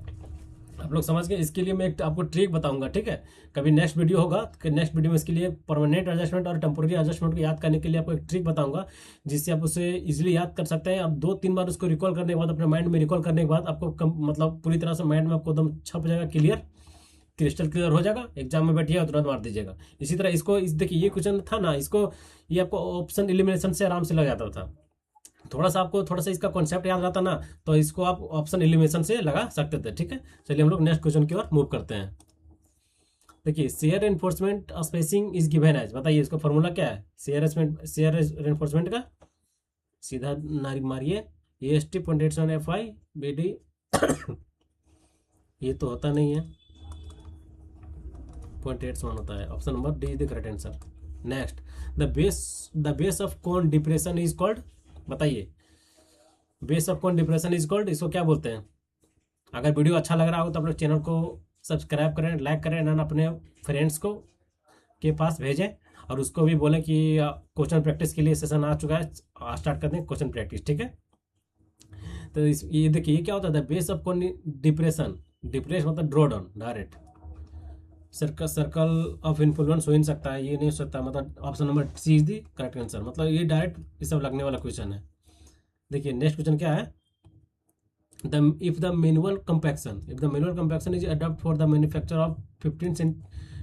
आप लोग समझ गए। इसके लिए मैं एक आपको ट्रिक बताऊंगा, ठीक है, कभी नेक्स्ट वीडियो होगा कि नेक्स्ट वीडियो में इसके लिए परमानेंट एडजस्टमेंट और टेम्पोररी एडजस्टमेंट को याद करने के लिए आपको एक ट्रिक बताऊंगा, जिससे आप उसे इजीली याद कर सकते हैं। आप 2-3 बार उसको रिकॉल करने के बाद, अपने माइंड में रिकॉल करने के बाद आपको मतलब पूरी तरह से माइंड में आपको एकदम छप जाएगा, क्रिस्टल क्लियर हो जाएगा। एग्जाम में बैठिएगा तुरंत मार दीजिएगा। इसी तरह इसको देखिए, ये क्वेश्चन था ना, इसको ये आपको ऑप्शन एलिमिनेशन से आराम से लग जाता था। थोड़ा सा इसका कॉन्सेप्ट याद रहता ना, तो इसको आप ऑप्शन एलिमिनेशन से लगा सकते थे, ठीक है। चलिए हम लोग नेक्स्ट क्वेश्चन की ओर मूव करते हैं। देखिए, shear reinforcement spacing is given as, बताइए इसका फॉर्मूला क्या है शेयर रेनफोर्समेंट का? सीधा नारी मारिए, EST 0.87 FI BD। ये तो होता नहीं है, 0.81 होता है। Option number D is the correct answer. Next, the base of cone depression is called, बताइए base of cone depression is called, इसको क्या बोलते हैं? अगर वीडियो अच्छा लग रहा हो तो आप लोग चैनल को सब्सक्राइब करें, लाइक करें, एंड अपने फ्रेंड्स को के पास भेजें, और उसको भी बोलें कि क्वेश्चन प्रैक्टिस के लिए सेशन आ चुका है, स्टार्ट कर दें क्वेश्चन प्रैक्टिस, ठीक है। तो ये देखिए, ये क्या होता है? Base of cone depression, depress मतलब draw down direct, circle of influence हो ही नहीं सकता है, ये नहीं हो सकता, मतलब option number C is the correct answer. मतलब ये डायरेक्ट ये सब लगने वाला क्वेश्चन है। देखिए नेक्स्ट क्वेश्चन क्या है? if the manual compaction is adopted for the manufacture of 15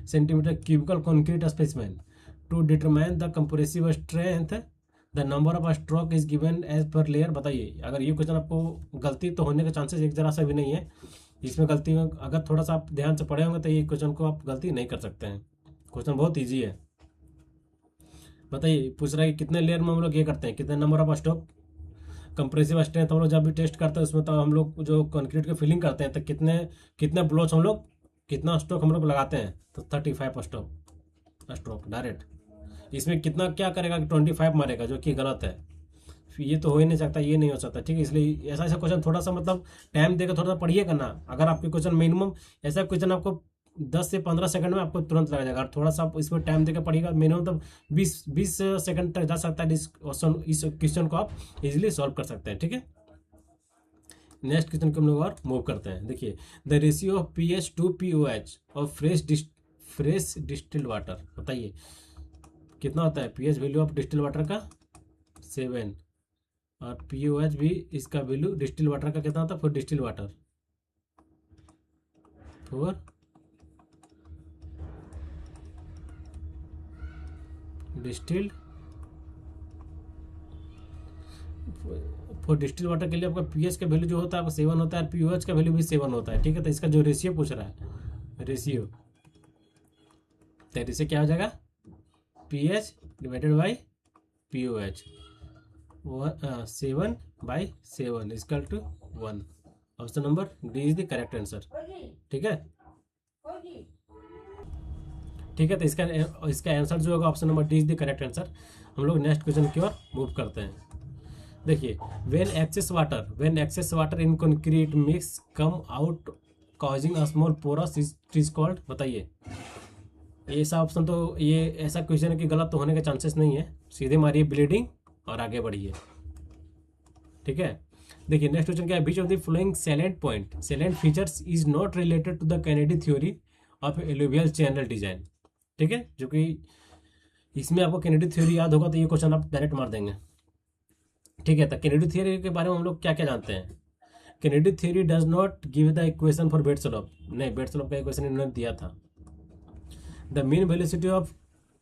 centimeter cubical concrete specimen, to determine the compressive strength the number of stroke is given as per layer, बताइए। अगर ये question आपको गलती तो होने के चांसेस एक जरा सा भी नहीं है इसमें, गलती में अगर थोड़ा सा आप ध्यान से पढ़े होंगे तो ये क्वेश्चन को आप गलती नहीं कर सकते हैं। क्वेश्चन बहुत ईजी है। बताइए, पूछ रहा है कि कितने लेयर में हम लोग ये करते हैं, कितने number of stroke compressive strength हम लोग जब भी टेस्ट करते हैं उसमें, तो हम लोग जो कंक्रीट की फिलिंग करते हैं तो कितने ब्लोच हम लोग, कितना स्ट्रोक हम लोग लगाते हैं, तो 35 स्ट्रोक डायरेक्ट। इसमें कितना क्या करेगा कि 25 मारेगा, जो कि गलत है। ये तो हो ही नहीं सकता, ये नहीं हो सकता, ठीक है। इसलिए ऐसा क्वेश्चन थोड़ा सा मतलब टाइम देकर थोड़ा सा पढ़िएगा ना। अगर आपके क्वेश्चन मिनिमम ऐसा क्वेश्चन आपको 10 से 15 सेकंड में आपको तुरंत लग जाएगा, और थोड़ा सा आप इसमें टाइम देकर पढ़िएगा, मिनिमम तो 20 सेकंड तक जा सकता है। इस क्वेश्चन को आप इजीली सॉल्व कर सकते हैं, ठीक है। नेक्स्ट क्वेश्चन को हम लोग और मूव करते हैं। देखिए, the ratio of pH to POH और फ्रेश डिस्टिल्ड वाटर, बताइए कितना होता है? pH value of distilled water का 7, और POH भी इसका वैल्यू डिस्टिल्ड वाटर का कितना होता है? For distilled water, for distilled water के लिए आपका pH का वैल्यू जो होता है आपका 7 होता है, और POH का वैल्यू भी 7 होता है, ठीक है। तो इसका जो रेशियो पूछ रहा है, रेशियो, तो रेशियो क्या हो जाएगा? pH divided by POH, 7/7 equal to 1। Option number D is the correct answer, ठीक है। ठीक है, तो इसका आंसर जो होगा option number D is the correct answer. हम लोग नेक्स्ट क्वेश्चन की ओर मूव करते हैं। देखिए, when excess water in concrete mix come out causing a small porous is called, बताइए। ऐसा ऑप्शन तो ये ऐसा क्वेश्चन है कि गलत तो होने के चांसेस नहीं है, सीधे मारिए ब्लीडिंग और आगे बढ़िए, ठीक है। देखिए नेक्स्ट क्वेश्चन क्या है? Which of the following salient features is not related to the Kennedy theory of alluvial channel design, ठीक है। जो कि इसमें आपको कैनेडी थ्योरी याद होगा तो ये क्वेश्चन आप डायरेक्ट मार देंगे। ठीक है, तो कैनेडी थ्योरी के बारे में हम लोग क्या क्या जानते हैं। Kennedy theory does not give the equation for bed slope, नहीं बेट्सलॉफ का इक्वेशन इन्होंने दिया था। The mean velocity of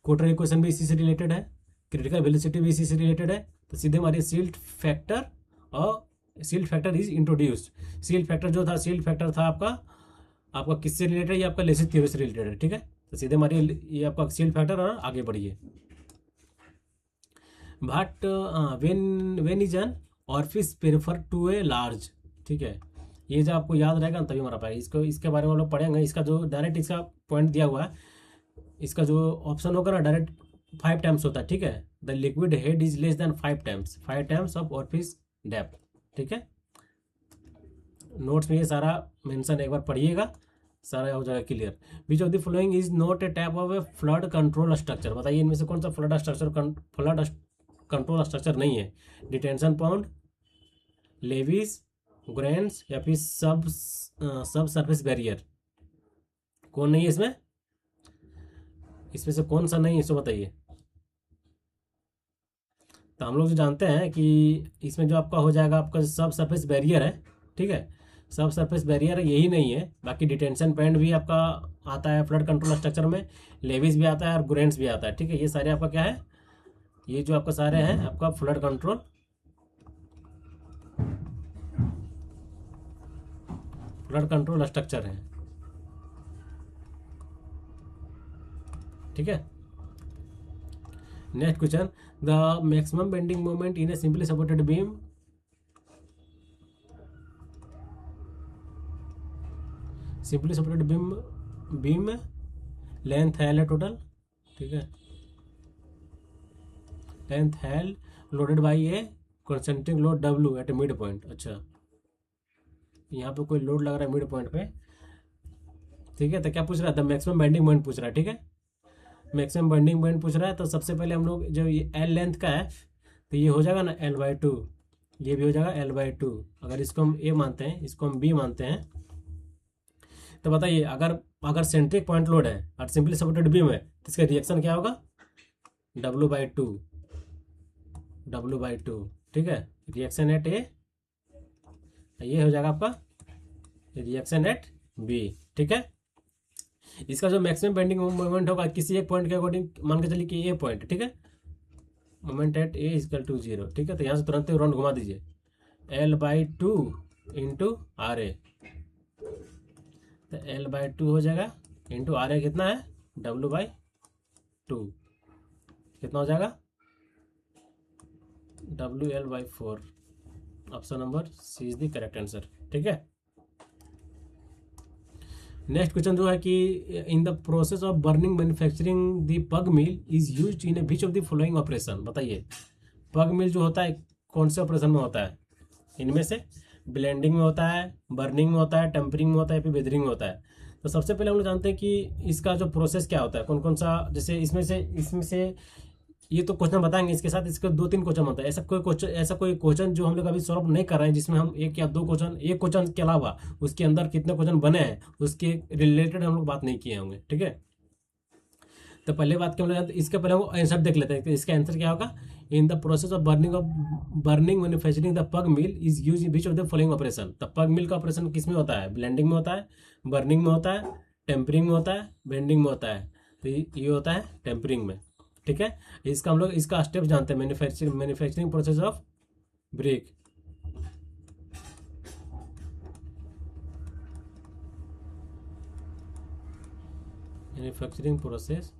Kutter equation भी इसी से रिलेटेड है, क्रिटिकल वेलोसिटी भी इसी से रिलेटेड है। तो सीधे हमारे सील्ड फैक्टर, और silt factor is introduced. Silt factor जो था, सील्ड फैक्टर था आपका किससे रिलेटेड है, ये आपका लेसिस थ्योरी से रिलेटेड है। ठीक है, तो सीधे हमारी ये आपका सील्ड फैक्टर, और आगे बढ़िए। But when is an orifice prefer to a large. ठीक है, ये जब आपको याद रहेगा तभी हमारा पाएगा। इसको इसके बारे में हम लोग पढ़ेंगे। इसका जो डायरेक्ट इसका पॉइंट दिया हुआ है, इसका जो ऑप्शन होगा ना डायरेक्ट 5 टाइम्स होता है। ठीक है, the liquid head is less than 5 times of orifice depth. ठीक है, नोट्स में ये सारा मेंशन एक बार पढ़िएगा, सारा हो जाएगा clear. Which of the following is not A type of a flood control structure. बताइए इनमें से कौन सा फ्लड कंट्रोल स्ट्रक्चर नहीं है। डिटेंशन पॉन्ड, लेविस, ग्रेन्स, या फिर सब सरफेस बैरियर। कौन नहीं है इसमें, इसमें से कौन सा नहीं है, इसको बताइए। तो हम लोग जो जानते हैं कि इसमें जो आपका हो जाएगा, आपका सब सरफेस बैरियर है। ठीक है, सब सरफेस बैरियर यही नहीं है। बाकी डिटेंशन पॉइंट भी आपका आता है फ्लड कंट्रोल स्ट्रक्चर में, लेविस भी आता है और ग्रेन्स भी आता है। ठीक है, ये सारे आपका क्या है, ये जो आपका सारे हैं आपका फ्लड कंट्रोल स्ट्रक्चर है। ठीक है, next question, the maximum bending moment in A simply supported beam. Simply supported beam length है टोटल। ठीक है, लेंथ है loaded by A concentric load W at mid point. अच्छा, यहाँ पे कोई लोड लग रहा है मिड पॉइंट पे। ठीक है, तो क्या पूछ रहा है, द मैक्सिमम बेंडिंग मोमेंट पूछ रहा है। ठीक है, मैक्सिमम बेंडिंग मोमेंट पूछ रहा है। तो सबसे पहले हम लोग जो ये L लेंथ का है, तो ये हो जाएगा ना L/2, ये भी हो जाएगा L/2। अगर इसको हम A मानते हैं, इसको हम B मानते हैं, तो बताइए अगर सेंट्रिक पॉइंट लोड है और सिंपली सपोर्टेड बीम है, तो इसका रिएक्शन क्या होगा, W/2। ठीक है, रिएक्शन एट A, ये हो जाएगा आपका रिएक्शन एट B। ठीक है, इसका जो मैक्सिमम बेंडिंग मोमेंट होगा किसी एक पॉइंट के अकॉर्डिंग, मान के चलिए कि ए पॉइंट। ठीक है, moment at A equal to 0। ठीक है, तो यहाँ से तुरंत राउंड घुमा दीजिए, L/2 इंटू RA। तो L/2 हो जाएगा इंटू RA कितना है, W/2 कितना हो जाएगा, WL/4। Option number C is the correct answer. ठीक है, नेक्स्ट क्वेश्चन जो है कि in the process of burning manufacturing the pug mill is used in which of the following operation. बताइए पग मिल जो होता है कौन से ऑपरेशन में होता है, इनमें से ब्लेंडिंग में होता है, बर्निंग में होता है, टेम्परिंग में होता है, फिर वेदरिंग में होता है। तो सबसे पहले हम लोग जानते हैं कि इसका जो प्रोसेस क्या होता है, कौन कौन सा, जैसे इसमें से ये तो क्वेश्चन बताएंगे, इसके साथ इसके 2-3 क्वेश्चन होता है। ऐसा कोई क्वेश्चन जो हम लोग अभी सॉल्व नहीं कर रहे हैं, जिसमें हम 1 या 2 क्वेश्चन, एक क्वेश्चन के अलावा उसके अंदर कितने क्वेश्चन बने हैं उसके रिलेटेड हम लोग बात नहीं किए होंगे। ठीक है, तो पहले बात के हम लोग इसके पहले वो आंसर देख लेते हैं। इसका आंसर क्या होगा, in the process of burning manufacturing the pug mill is use which of the following operation. The pug mill का ऑपरेशन किस में होता है, ब्लेंडिंग में होता है, बर्निंग में होता है, टेम्परिंग में होता है, बेंडिंग में होता है। तो ये होता है टेम्परिंग में। ठीक है, इसका हम लोग इसका स्टेप जानते हैं, manufacturing process of brick. Manufacturing process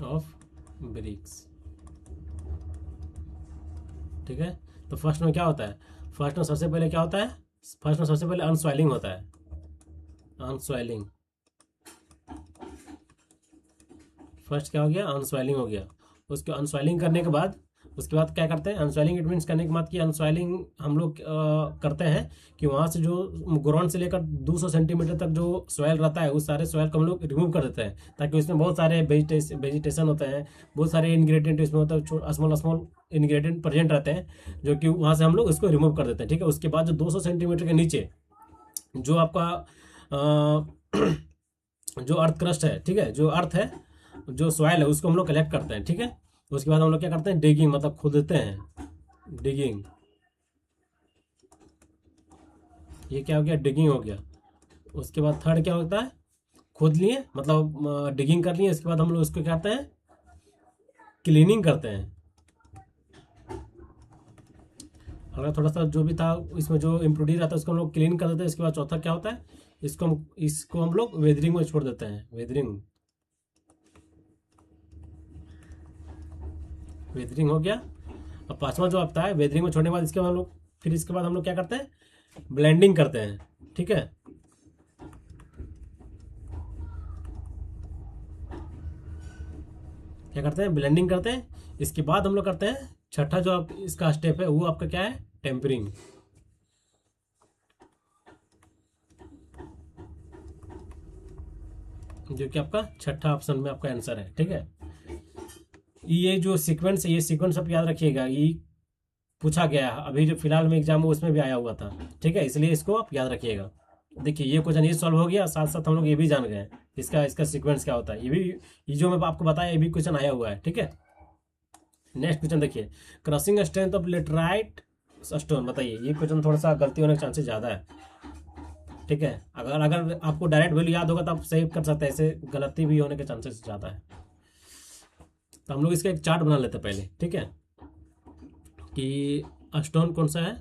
of BRICS. ठीक है, तो फर्स्ट में क्या होता है, फर्स्ट में सबसे पहले क्या होता है, फर्स्ट में सबसे पहले अनस्वेलिंग होता है, अनस्वेलिंग। फर्स्ट क्या हो गया, अनस्वेलिंग हो गया। उसके अनस्वेलिंग करने के बाद उसके बाद क्या करते हैं, अनस्वेलिंग इट मीन्स करने के बाद कि अनस्वेलिंग हम लोग करते हैं कि वहाँ से जो ग्राउंड से लेकर 200 सेंटीमीटर तक जो सॉइल रहता है उस सारे सॉइल को हम लोग रिमूव कर देते हैं, ताकि उसमें बहुत सारे वेजिटेशन होते हैं, बहुत सारे इंग्रेडिएंट इसमें होता है, स्मॉल इंग्रेडिएंट प्रेजेंट रहते हैं, जो कि वहाँ से हम लोग उसको रिमूव कर देते हैं। ठीक है, उसके बाद जो 200 सेंटीमीटर के नीचे जो आपका जो अर्थ क्रस्ट है, ठीक है, जो अर्थ है, जो सॉइल है, उसको हम लोग कलेक्ट करते हैं, ठीक है। उसके बाद हम लोग क्या करते हैं, डिगिंग मतलब खोदते हैं, डिगिंग। ये क्या हो गया, डिगिंग हो गया। उसके बाद थर्ड क्या होता है, खोद लिए मतलब डिगिंग कर लिए, इसके बाद हम लोग उसको क्या करते हैं, क्लीनिंग करते हैं। अगर थोड़ा सा जो भी था इसमें जो इम्प्रूव रहता है उसको हम लोग क्लीन कर देते हैं। इसके बाद चौथा क्या होता है, इसको हम लोग वेदरिंग में छोड़ देते हैं, वेदरिंग। वेदरिंग हो गया। अब पांचवा जो आता है वेदरिंग में छोड़ने के बाद इसके बाद हम लोग, फिर इसके बाद हम लोग क्या करते हैं, ब्लेंडिंग करते हैं, ठीक है। क्या करते हैं, ब्लेंडिंग करते हैं। इसके बाद हम लोग करते हैं छठा जो आप इसका स्टेप है वो आपका क्या है, टेम्परिंग। जो कि आपका छठा ऑप्शन में आपका आंसर है, ठीक है। ये जो सीक्वेंस है, ये सीक्वेंस आप याद रखिएगा, ये पूछा गया है अभी जो फिलहाल में एग्जाम में उसमें भी आया हुआ था, ठीक है, इसलिए इसको आप याद रखिएगा। देखिए ये क्वेश्चन ये सॉल्व हो गया, साथ साथ हम लोग ये भी जान गए इसका इसका सीक्वेंस क्या होता है। ये भी, ये जो मैं आपको बताया ये भी क्वेश्चन आया हुआ है, ठीक है। नेक्स्ट क्वेश्चन देखिए, crushing strength of laterite stone, बताइए। ये क्वेश्चन थोड़ा सा गलती होने के चांसेस ज़्यादा है, ठीक है। अगर अगर आपको डायरेक्ट वैल्यू याद होगा तो आप सेव कर सकते हैं, ऐसे गलती भी होने के चांसेस ज़्यादा है। तो हम लोग इसका एक चार्ट बना लेते हैं पहले, ठीक है, कि स्टोन कौन सा है,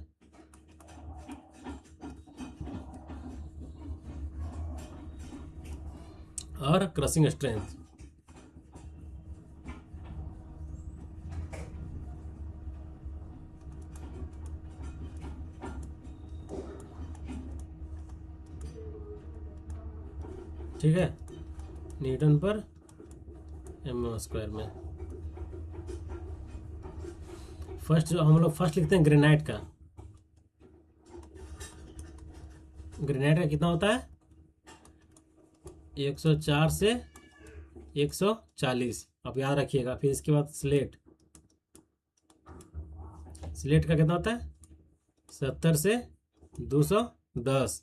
और क्रशिंग स्ट्रेंथ। ठीक है, न्यूटन पर एम स्क्वायर में। फर्स्ट जो हम लोग फर्स्ट लिखते हैं ग्रेनाइट का। ग्रेनाइट का कितना होता है, 104 से 140, आप याद रखिएगा। फिर इसके बाद स्लेट, स्लेट का कितना होता है, 70 से 210।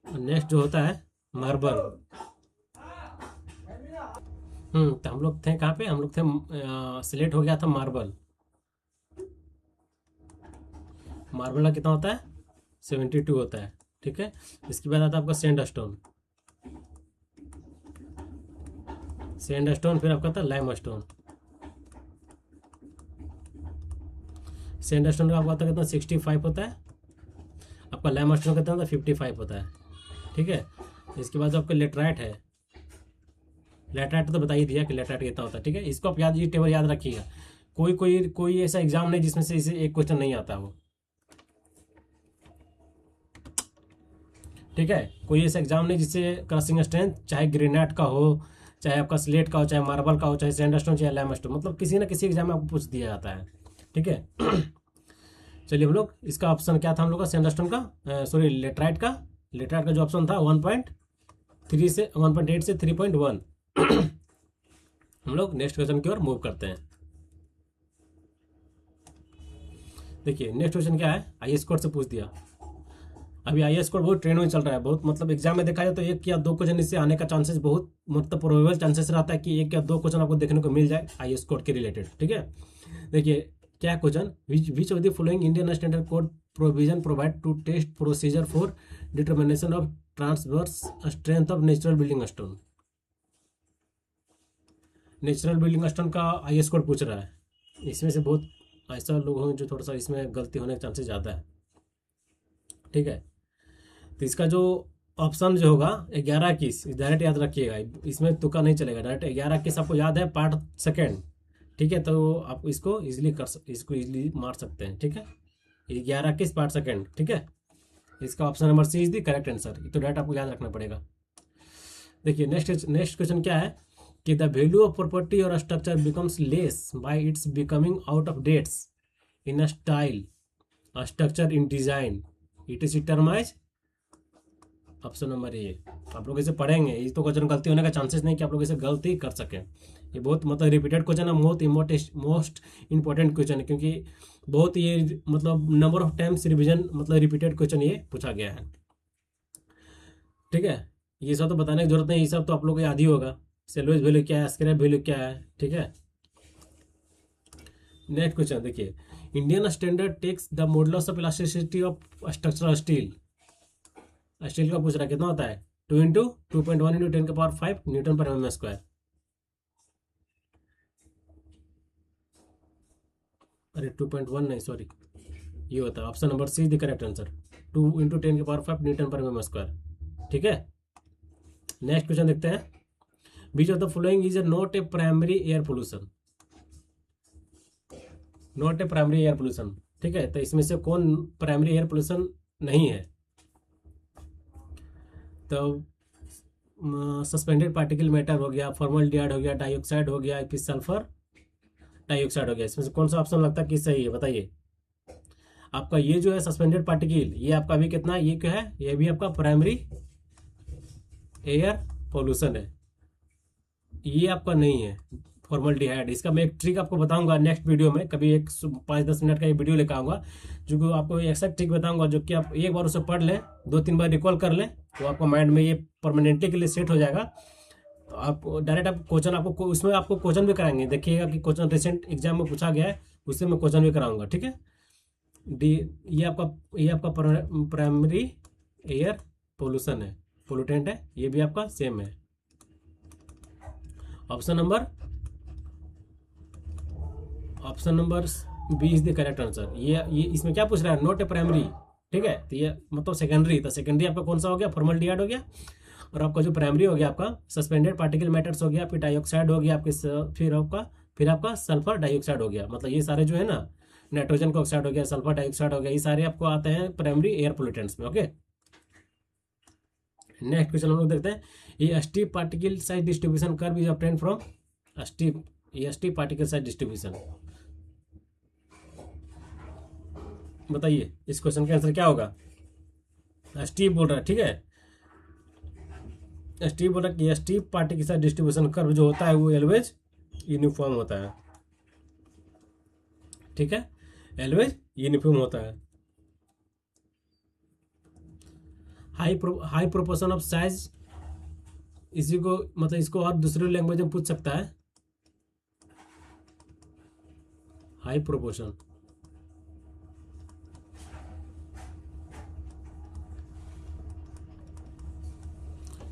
नेक्स्ट जो होता है मार्बल। तो हम लोग थे कहाँ पे, हम लोग थे स्लेट हो गया था मार्बल। मार्बल का कितना होता है, 72 होता है, ठीक है। इसके बाद आता है आपका सैंड स्टोन, सैंड स्टोन। फिर आपका आता है लाइम स्टोन। सैंड स्टोन का आपका आता है कितना, 65 होता है। आपका लाइम स्टोन कितना होता है, 55 होता है, ठीक है। इसके बाद जो आपका लेटराइट है, लेटराइट तो बता ही दिया कि लेटराइट कितना होता है, ठीक है। इसको आप याद, ये टेबल याद रखिएगा। कोई ऐसा एग्जाम नहीं जिसमें से इसे एक क्वेश्चन नहीं आता हो, ठीक है। कोई ऐसा एग्जाम नहीं जिससे क्रशिंग स्ट्रेंथ चाहे ग्रेनाइट का हो, चाहे आपका स्लेट का हो, चाहे मार्बल का हो, चाहे सैंडस्टोन, चाहे लाइमस्टोन, मतलब किसी ना किसी एग्जाम में आपको पूछ दिया जाता है, ठीक है। चलिए हम लोग इसका ऑप्शन क्या था हम लोग का, सैंडस्टोन का, सॉरी लेटराइट का। लेटराइट का जो ऑप्शन था 1.3 से 1.8 से 3.1। हम लोग नेक्स्ट क्वेश्चन की ओर मूव करते हैं। देखिए नेक्स्ट क्वेश्चन क्या है, आईएएस कोड से पूछ दिया। अभी आईएएस कोड बहुत ट्रेंड में चल रहा है, बहुत मतलब एग्जाम में देखा जाए तो एक या दो क्वेश्चन इससे आने का चांसेस बहुत मतलब प्रोबेबल चांसेस रहता है कि एक या दो क्वेश्चन आपको देखने को मिल जाए आईएएस कोड के रिलेटेड, ठीक है। देखिए क्या question, which of the following Indian standard code provision provide to test procedure for determination of transverse strength of natural building stone. Natural building stone का आईएएस कोड पूछ रहा है। इसमें से बहुत ऐसा लोग होंगे जो थोड़ा सा इसमें गलती होने के चांसेस ज़्यादा है, ठीक है। तो इसका जो ऑप्शन जो होगा 11 21, डायरेक्ट याद रखिएगा, इसमें तुक्का नहीं चलेगा। डायरेक्ट 11 21 आपको याद है, पार्ट सेकेंड, ठीक है। तो आप इसको इजीली इसको इजीली मार सकते हैं, ठीक है। 11 21 पार्ट सेकेंड, ठीक है। इसका option number C is the correct answer. तो डायरेक्ट आपको याद रखना पड़ेगा। देखिए नेक्स्ट क्वेश्चन क्या है कि द वैल्यू ऑफ प्रॉपर्टी और structure becomes less by its becoming out of dates in a style structure in design, it is determines. Option number A. आप लोग इसे पढ़ेंगे, ये तो क्वेश्चन गलती होने का चांसेस नहीं कि आप लोग इसे गलती कर सकें। ये बहुत मतलब रिपीटेड क्वेश्चन है, मोस्ट इंपॉर्टेंट क्वेश्चन है, क्योंकि बहुत ये मतलब नंबर ऑफ टाइम्स रिवीजन मतलब रिपीटेड क्वेश्चन ये पूछा गया है, ठीक है। ये सब तो बताने की जरूरत नहीं, ये सब तो आप लोगों को याद ही होगा। सैल्वेज वैल्यू क्या है, स्क्रैप वैल्यू क्या है, ठीक है। नेक्स्ट क्वेश्चन देखिए, Indian standard takes the modulus of elasticity of structural steel. Steel का पूछ रहा है कितना होता है, 2 × 2.1 × 10⁵ न्यूटन पर mm स्क्वायर। अरे 2.1 नहीं, सॉरी, ये होता है option number C is the correct answer, 2 × 10⁵ newton पर mm स्क्वायर, ठीक है। नेक्स्ट क्वेश्चन देखते हैं, which of the following is not a primary air pollution. Not a primary air pollution, ठीक है, तो इसमें से कौन प्राइमरी एयर पोल्यूशन नहीं है। तो सस्पेंडेड पार्टिकल मैटर हो गया, फॉर्मल्डिहाइड हो गया, डाइऑक्साइड हो गया, फिर सल्फर डाइऑक्साइड हो गया। इसमें से कौन सा ऑप्शन लगता है कि सही है, बताइए। आपका ये जो है सस्पेंडेड पार्टिकल, ये आपका अभी कितना, ये क्या है, ये भी आपका प्राइमरी एयर पोल्यूशन है, ये आपका नहीं है फॉर्मल्डिहाइड। इसका मैं एक ट्रिक आपको बताऊंगा नेक्स्ट वीडियो में, कभी एक 5-10 मिनट का एक वीडियो लेकर आऊंगा, जो कि आपको एक्सैक्ट ट्रिक बताऊंगा, जो कि आप एक बार उसे पढ़ लें, 2-3 बार रिकॉल कर लें, तो आपको माइंड में ये परमानेंटली के लिए सेट हो जाएगा। तो आप डायरेक्ट आप क्वेश्चन आपको उसमें आपको क्वेश्चन भी कराएंगे, देखिएगा कि क्वेश्चन रिसेंट एग्जाम में पूछा गया है, उससे मैं क्वेश्चन भी कराऊंगा, ठीक है। डी, ये आपका प्राइमरी एयर पोल्यूशन है, पोल्यूटेंट है, ये भी आपका सेम है। Option number B is the correct answer. ये इसमें क्या पूछ रहा है, नॉट ए प्राइमरी, ठीक है, तो ये मतलब सेकेंडरी, तो सेकेंडरी आपका कौन सा हो गया, फॉर्मल्डिहाइड हो गया, और आपका जो प्राइमरी हो गया आपका सस्पेंडेड पार्टिकल मैटर्स हो गया, फिर डाइऑक्साइड हो गया आपके, फिर आपका सल्फर डाइऑक्साइड हो गया। मतलब ये सारे जो है ना, नाइट्रोजन का ऑक्साइड हो गया, सल्फर डाइऑक्साइड हो गया, ये सारे आपको आते हैं प्राइमरी एयर पोल्यूटेंट्स में, ओके। नेक्स्ट क्वेश्चन हम लोग देखते हैं, ये steep particle size distribution curve is obtained from steep, ये स्टीप पार्टिकल साइज डिस्ट्रीब्यूशन, बताइए इस क्वेश्चन का आंसर क्या होगा। स्टीप बोल रहा है, ठीक है, स्टीप बोल रहा है कि steep particle size distribution curve जो होता है वो एलवेज यूनिफॉर्म होता है, ठीक है, एलवेज यूनिफॉर्म होता है। हाई प्रोपोर्शन ऑफ साइज, इसी को मतलब इसको और दूसरे लैंग्वेज में पूछ सकता है, high proportion,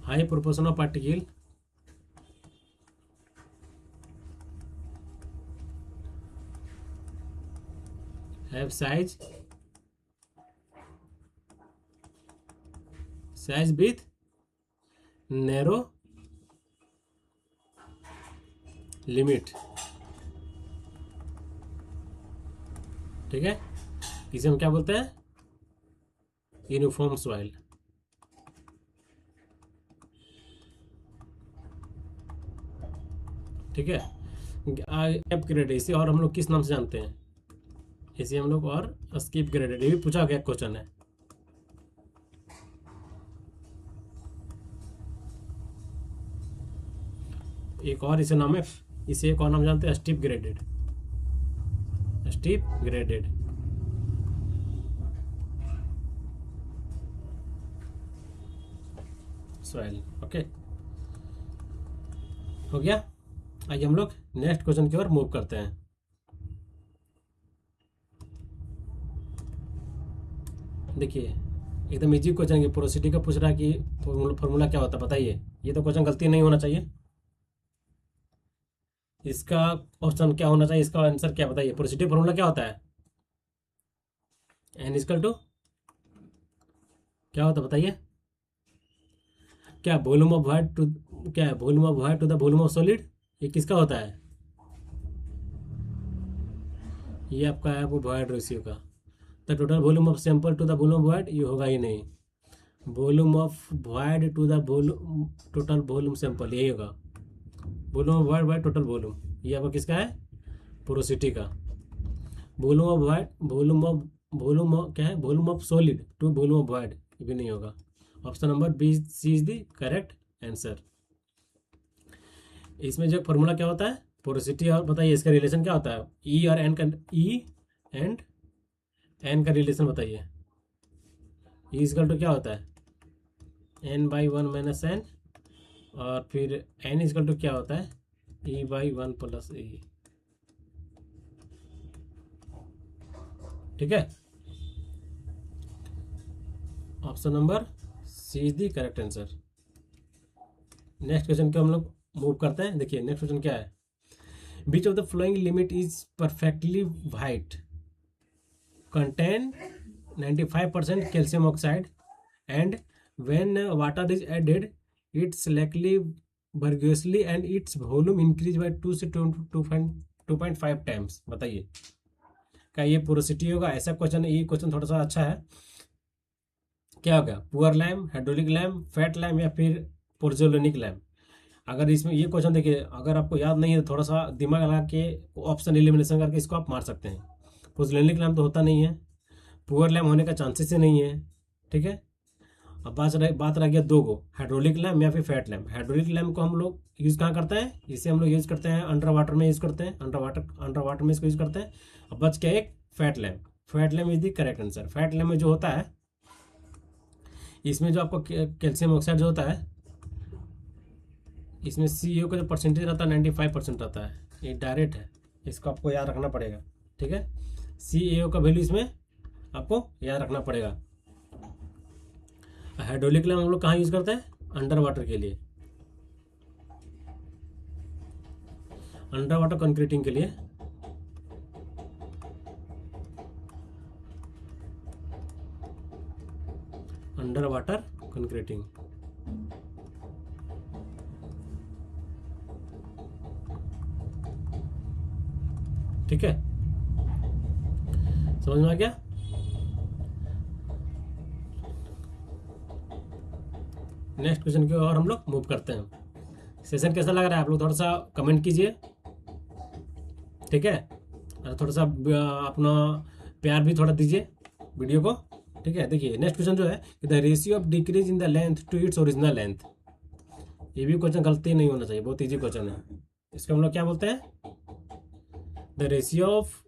high proportion of particle have size with narrow limit, ठीक है, इसे हम क्या बोलते हैं, यूनिफॉर्म सॉइल, ठीक है। स्किप ग्रेड इसे और हम लोग किस नाम से जानते हैं, इसे हम लोग और स्किप ग्रेडेड, ये भी पूछा गया क्वेश्चन है। एक और इसे नाम है, इसे एक और नाम जानते हैं, steep graded, steep graded, soil, okay, हो गया। आइए हम लोग नेक्स्ट क्वेश्चन की ओर मूव करते हैं। देखिए एकदम इजी क्वेश्चन है, पोरोसिटी का पूछ रहा है कि फॉर्मूला क्या होता है, बताइए। ये तो क्वेश्चन गलती नहीं होना चाहिए, इसका ऑप्शन क्या होना चाहिए, इसका आंसर क्या, बताइए। पोरोसिटी फॉर्मूला क्या होता है, एन इक्वल टू क्या होता है, बताइए। क्या वॉल्यूम ऑफ वाइड टू, क्या है, volume of void to the volume of solid, ये किसका होता है, ये आपका है वो वॉइड रेशियो का। The total volume of sample to the volume of void, ये होगा ही नहीं, volume of void to the volume total volume sample, यही होगा, volume of void by total volume, ये आपका किसका है, पोरोसिटी का। Volume of void, volume of क्या है, volume of solid to volume of void, ये भी नहीं होगा। Option number B C is the correct answer. इसमें जो फॉर्मूला क्या होता है, पोरोसिटी, और बताइए इसका रिलेशन क्या होता है, ई और एन का, ई एंड एन का रिलेशन बताइए। ई इक्वल टू क्या होता है, n by one minus n, और फिर n इजकल टू क्या होता है, e by one plus e। ठीक है, option number C is the correct answer. Next question को हम लोग मूव करते हैं। देखिए नेक्स्ट क्वेश्चन क्या है, which of the flowing limit is perfectly white, contain 95% calcium oxide, and when water is added it selectively variously and its volume increase by 2 से 2.5 times. बताइए क्या ये पोरोसिटी होगा? ऐसा क्वेश्चन, ये क्वेश्चन थोड़ा सा अच्छा है। क्या होगा, poor lamp, hydraulic lamp, fat lamp, या फिर पोर्जोलोनिक लैम्प? अगर इसमें ये क्वेश्चन देखिए, अगर आपको याद नहीं है तो थोड़ा सा दिमाग लगा के ऑप्शन एलिमिनेशन करके इसको आप मार सकते हैं। पोर्जोलोनिक लैम्प तो होता नहीं है, पुअर लैम्प होने का चांसेस ही नहीं है। ठीक है, अब बात रह गया दो गो, हाइड्रोलिक लैम्प या फिर फैट लैम्प। हाइड्रोलिक लैम्प को हम लोग यूज़ कहाँ करते हैं, इसे हम लोग यूज़ करते हैं अंडर वाटर में यूज़ करते हैं, अंडर वाटर में इसको यूज़ करते हैं। अब बच गया एक fat lamp. Fat lamp is the correct answer. Fat lamp में जो होता है, इसमें जो आपको कैल्शियम ऑक्साइड जो होता है, इसमें CO का जो परसेंटेज रहता है 95% रहता है। ये डायरेक्ट है, इसको आपको याद रखना पड़ेगा। ठीक है, CaO का वैल्यू इसमें आपको याद रखना पड़ेगा। हाइड्रोलिक लैम्प हम लोग कहाँ यूज़ करते हैं, अंडर वाटर के लिए, अंडर वाटर कंक्रीटिंग के लिए। Under water concreting. ठीक है, समझ में आ गया? नेक्स्ट क्वेश्चन की ओर हम लोग मूव करते हैं। सेशन कैसा लग रहा है आप लोग थोड़ा सा कमेंट कीजिए। ठीक है, थोड़ा सा अपना प्यार भी थोड़ा दीजिए वीडियो को। ठीक है, देखिए नेक्स्ट क्वेश्चन जो है कि the ratio of decrease in the length to its original length. ये भी क्वेश्चन गलती नहीं होना चाहिए, बहुत ईजी क्वेश्चन है। इसको हम लोग क्या बोलते हैं, the ratio of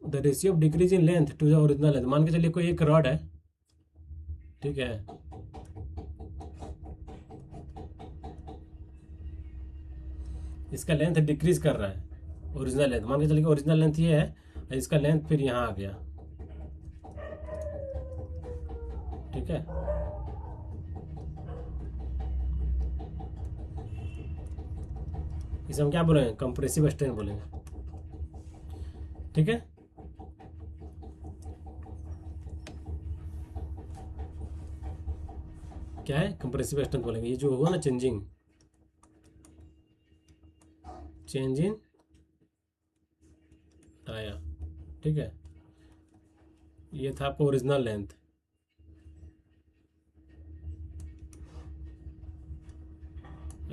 decrease in length to the original length. मान के चलिए कोई एक रॉड है, ठीक है, इसका लेंथ डिक्रीज कर रहा है ओरिजिनल लेंथ। मान के चलिए ओरिजिनल लेंथ ये है, इसका लेंथ फिर यहाँ आ गया। ठीक है, इसे हम क्या बोलेंगे, कंप्रेसिव स्ट्रेन बोलेंगे। ठीक है, क्या है, कंप्रेसिव स्ट्रेन बोलेंगे। ये जो होगा ना चेंज इन आया। ठीक है, ये था आपका ओरिजिनल लेंथ,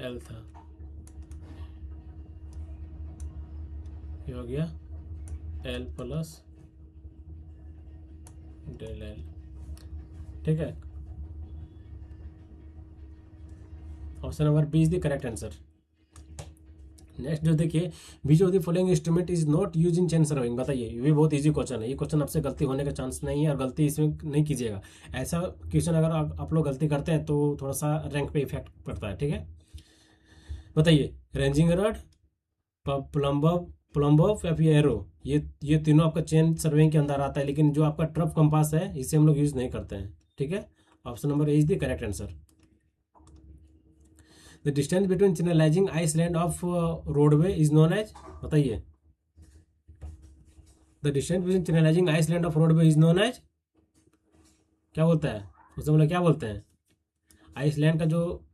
L था, ये हो गया L प्लस डेल L। ठीक है, option number B is the correct answer. Next जो देखिए, which of the following instrument is not use in chain surveying. बताइए, ये भी बहुत इजी क्वेश्चन है। ये क्वेश्चन आपसे गलती होने का चांस नहीं है, और गलती इसमें नहीं कीजिएगा। ऐसा क्वेश्चन अगर आप लोग गलती करते हैं तो थोड़ा सा रैंक पे इफेक्ट पड़ता है। ठीक है, बताइए, रेंजिंग रॉड, प्लम्ब या फिर एरो, ये तीनों आपका चेन सर्विंग के अंदर आता है, लेकिन जो आपका ट्रफ कंपास है इसे हम लोग यूज नहीं करते हैं। ठीक है, option number A is the correct answer. The distance between channelizing island of roadway is known as. बताइए, the distance between channelizing island of roadway is known as, क्या बोलता है उसे हम लोग क्या बोलते हैं? आइसलैंड का जो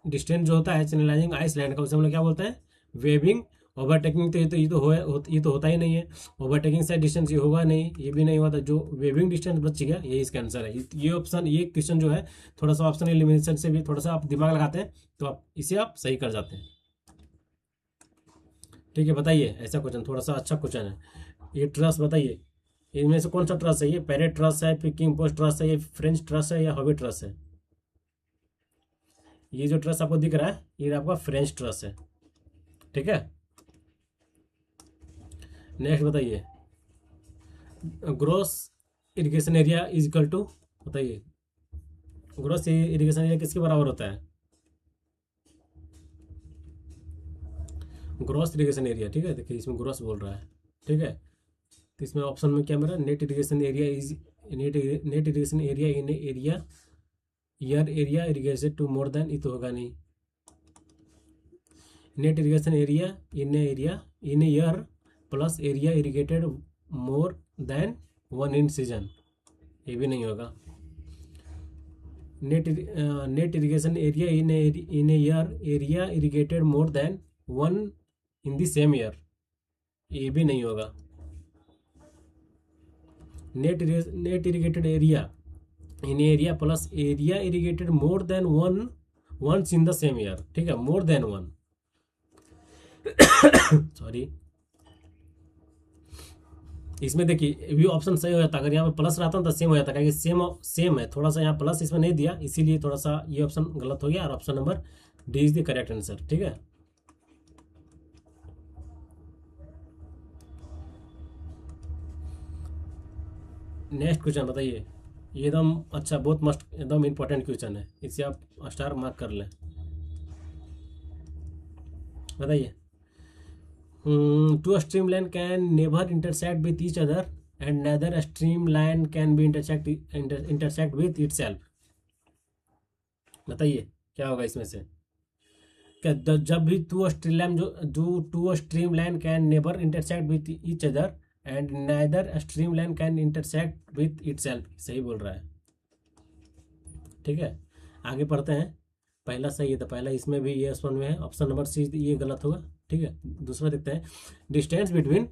डिस्टेंस जो होता है चैनलाइजिंग आइसलैंड का, उसे हम लोग क्या बोलते हैं? वेविंग। ओवरटेकिंग तो ये तो होता ही नहीं है। ओवरटेकिंग से डिस्टेंस ये होगा नहीं, ये भी नहीं होता। जो वेविंग डिस्टेंस बच गया, यही इसका आंसर है। ये ऑप्शन, ये क्वेश्चन जो है थोड़ा सा ऑप्शन एलिमिनेशन से भी थोड़ा सा आप दिमाग लगाते हैं तो आप इसे आप सही कर जाते हैं। ठीक है, बताइए, ऐसा क्वेश्चन थोड़ा सा अच्छा क्वेश्चन है। ये ट्रस, बताइए इनमें से कौन सा ट्रस है? ये पैरेट ट्रस है, फिर किंग पोस्ट ट्रस है, ये फ्रेंच ट्रस है, या हॉबी ट्रस है? ये जो ट्रस आपको दिख रहा है ये आपका फ्रेंच ट्रस है। ठीक है, नेक्स्ट बताइए, gross irrigation area is equal to. बताइए, ग्रॉस इरिगेशन एरिया किसके बराबर होता है? ग्रॉस इरिगेशन एरिया, ठीक है, देखिए इसमें ग्रॉस बोल रहा है, ठीक है। तो इसमें ऑप्शन में क्या मेरा net irrigation area is net irrigation area in area area irrigated to more than, ये तो होगा नहीं। Net irrigation area in year plus area irrigated more than one in season, ये भी नहीं होगा। Net irrigation area in year area irrigated more than one in the same year, ये भी नहीं होगा। Net irrigated area in area plus area irrigated more than one once in the same year, ठीक है, मोर देन वन सॉरी। इसमें देखिए भी option सही हो जाता, अगर यहाँ पे प्लस रहता तो सेम हो जाता, क्योंकि सेम है, थोड़ा सा यहाँ प्लस इसमें नहीं दिया, इसीलिए थोड़ा सा ये ऑप्शन गलत हो गया, और option number D is the correct answer, ठीक है। नेक्स्ट क्वेश्चन बताइए, ये एकदम अच्छा, बहुत मस्त, एकदम इंपॉर्टेंट क्वेश्चन है, इसे आप स्टार मार्क कर लें। बताइए, two streamline can never intersect with each other and neither streamline can be intersect with itself। बताइए क्या होगा इसमें से, क्या जब भी two streamline can never intersect with each other and neither streamline can intersect with itself, सही बोल रहा है, ठीक है। आगे पढ़ते हैं, पहला सही है तो पहला इसमें भी ये ऑप्शन में है, ऑप्शन नंबर सी ये गलत होगा, ठीक है। दूसरा देखते हैं, distance between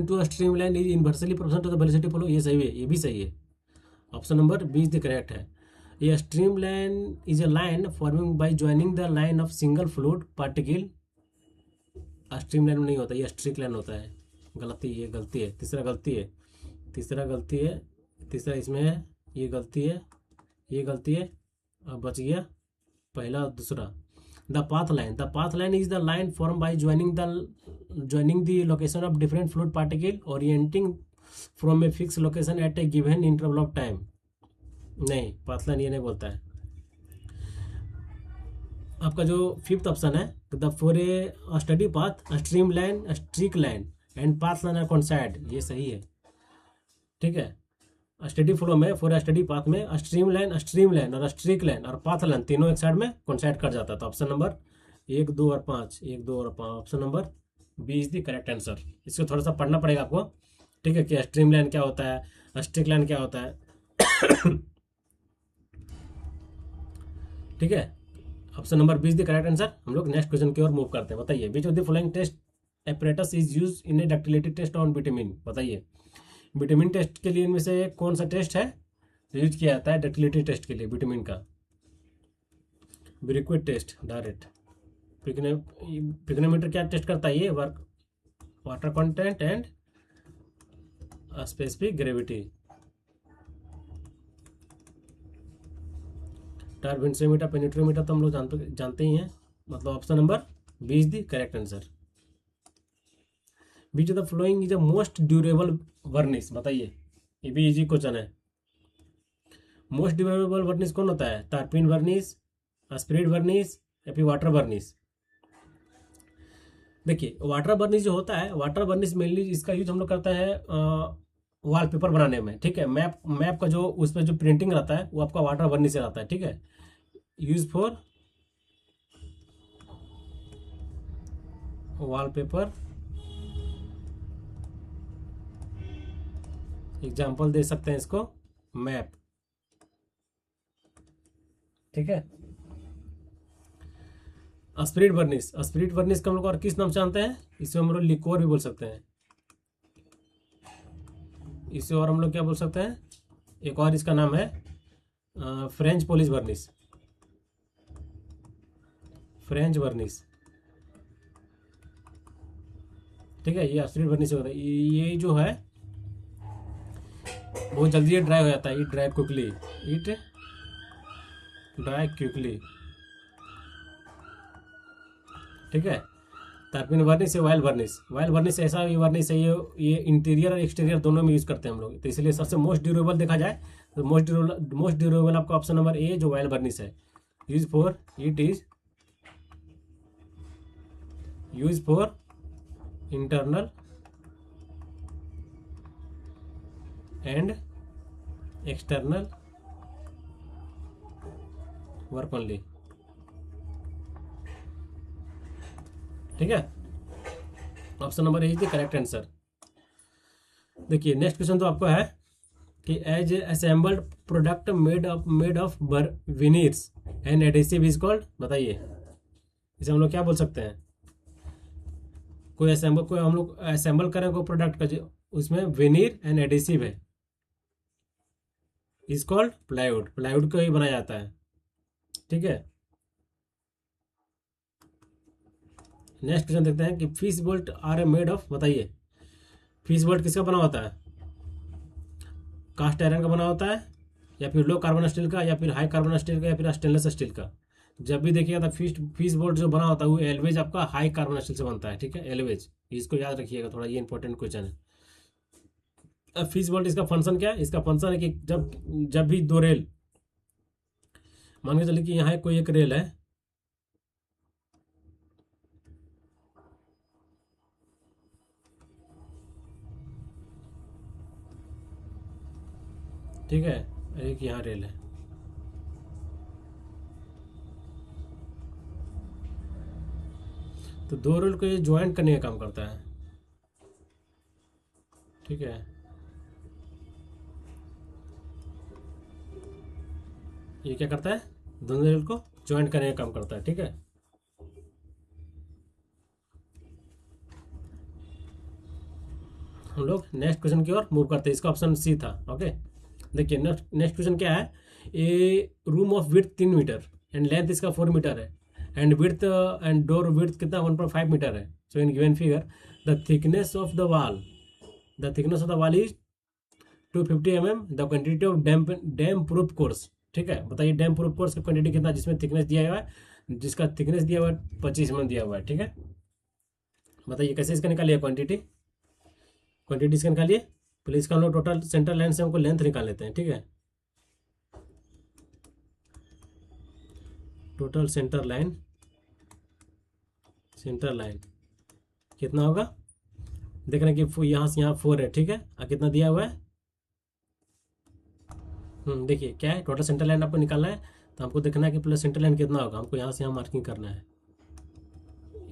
two streamline is inversely proportional to the velocity flow, ये सही है, ये भी सही है, option number B is the correct है। ये streamline is a line forming by joining the line of single fluid particle, streamline में नहीं होता, ये स्ट्रिक लाइन होता है, गलती, ये गलती है, तीसरा गलती है, इसमें है, ये गलती है, अब बच गया पहला और दूसरा। The path line is the line form by joining the location of different fluid particle orienting from a fix location at a given interval of time, नहीं, पाथ लाइन ये नहीं बोलता है। आपका जो फिफ्थ ऑप्शन है, the for a steady path stream line streak line and path line are coincide, ये सही है, ठीक है। स्टडी फ्लो में फॉर स्टडी पाथ में स्ट्रीम लाइन और स्ट्रिक लाइन और पाथ लाइन तीनों एक साइड में कोइंसाइड कर जाता है, तो ऑप्शन नंबर 1, 2 और 5 option number B is the correct answer. इसको थोड़ा सा पढ़ना पड़ेगा आपको, ठीक है, कि स्ट्रीम लाइन क्या होता है, स्ट्रिक लाइन क्या होता है ठीक है, option number B is the correct answer. हम लोग नेक्स्ट क्वेश्चन की ओर मूव करते हैं। बताइए, which of the following test apparatus is use in a ductility test on bitumen, बताइए विटामिन टेस्ट के लिए इनमें से कौन सा टेस्ट है यूज किया जाता है डक्टिलिटी टेस्ट के लिए विटामिन का? ब्रिक्विड टेस्ट, डायरेक्ट पिग्नोमीटर क्या टेस्ट करता है? ये water content and specific gravity. टार्बिनोमीटर, पेनिट्रोमीटर तो हम लोग जानते ही हैं, मतलब option number B is the correct answer. Which of the following is the most durable varnish, बताइए, ये भी इजी क्वेश्चन है। मोस्ट ड्यूरेबल वर्निश कौन होता है? टार्पिन वर्निश, स्पिरिट वर्निश या फिर वाटर वर्निश? देखिए, वाटर वर्निश जो होता है, वाटर वर्निश मेनली इसका यूज हम लोग करता है वॉलपेपर बनाने में, ठीक है। मैप का जो उस पर जो प्रिंटिंग रहता है वो आपका वाटर वर्निश से रहता है, ठीक है। यूज फॉर वॉलपेपर, एग्जाम्पल दे सकते हैं इसको, मैप, ठीक है। स्पिरिट वर्निश का हम लोग और किस नाम से जानते हैं? इसे हम लोग लिकोर भी बोल सकते हैं, इसे और हम लोग क्या बोल सकते हैं? एक और इसका नाम है फ्रेंच पॉलिश वर्निश, ठीक है। ये स्पिरिट वर्निश होता है, ये जो है बहुत जल्दी ये ड्राई हो जाता है, इट ड्राई क्विकली, ठीक है। टार्पिन वर्निश है वाइल वर्निश ऐसा ये वर्निश है, ये इंटीरियर और एक्सटीरियर दोनों में यूज करते हैं हम लोग, तो इसलिए सबसे मोस्ट ड्यूरेबल देखा जाए तो मोस्ट ड्यूरेबल आपका ऑप्शन नंबर ए जो वाइल वर्निश है। Use for it is use for internal and external work only. ठीक है, option number A is the correct answer. देखिए नेक्स्ट क्वेश्चन तो आपको है कि as a assembled product made of veneers and adhesive is called, बताइए इसे हम लोग क्या बोल सकते हैं। कोई हम लोग असेंबल करें कोई प्रोडक्ट का जो उसमें विनीर एंड एडेसिव है, इज कॉल्ड प्लाईवुड। प्लाईवुड को ही बनाया जाता है। ठीक है, नेक्स्ट क्वेश्चन देखते हैं कि fish bolt are a made of, बताइए फिश बोल्ट किसका बना होता है। कास्ट आयरन का बना होता है, या फिर लो कार्बन स्टील का, या फिर हाई कार्बन स्टील का, या फिर स्टेनलेस स्टील का। जब भी देखिएगा तो फिश बोल्ट जो बना होता है वो एलवेज आपका हाई कार्बन स्टील से बनता है। ठीक है, एलवेज, इसको याद रखिएगा थोड़ा, ये इंपॉर्टेंट क्वेश्चन है। अब फिश बोल्ट इसका फंक्शन क्या है, इसका फंक्शन है कि जब भी दो रेल, मान के चलिए कि यहाँ कोई एक रेल है, ठीक है, एक यहाँ रेल है, तो दो रेल को ये ज्वाइंट करने का काम करता है। ठीक है, ये क्या करता है, दोनों रेल को ज्वाइंट करने का काम करता है। ठीक है, हम लोग नेक्स्ट क्वेश्चन की ओर मूव करते हैं। इसका ऑप्शन सी था। ओके, देखिए नेक्स्ट क्वेश्चन क्या है। A room of width 3 metre and length इसका 4 मीटर है, and width and door width कितना 1.5 मीटर है। So in given figure the thickness of the wall is 250 mm, the quantity of damp proof course. ठीक है, बताइए damp proof course का quantity कितना, जिसमें थिकनेस दिया हुआ है, जिसका थिकनेस दिया हुआ है 25 mm दिया हुआ है। ठीक है, बताइए कैसे इसका निकालिए क्वांटिटी इसका निकालिए। पहले इसका हम लोग टोटल सेंटर लाइन से हमको लेंथ निकाल लेते हैं। ठीक है, टोटल सेंटर लाइन कितना होगा, देख रहे हैं कि यहाँ से यहाँ 4 है। ठीक है, और कितना दिया हुआ है, देखिए क्या है, टोटल सेंटर लाइन आपको निकालना है, तो हमको देखना है कि प्लस सेंटर लाइन कितना होगा। हमको यहाँ से यहाँ मार्किंग करना है,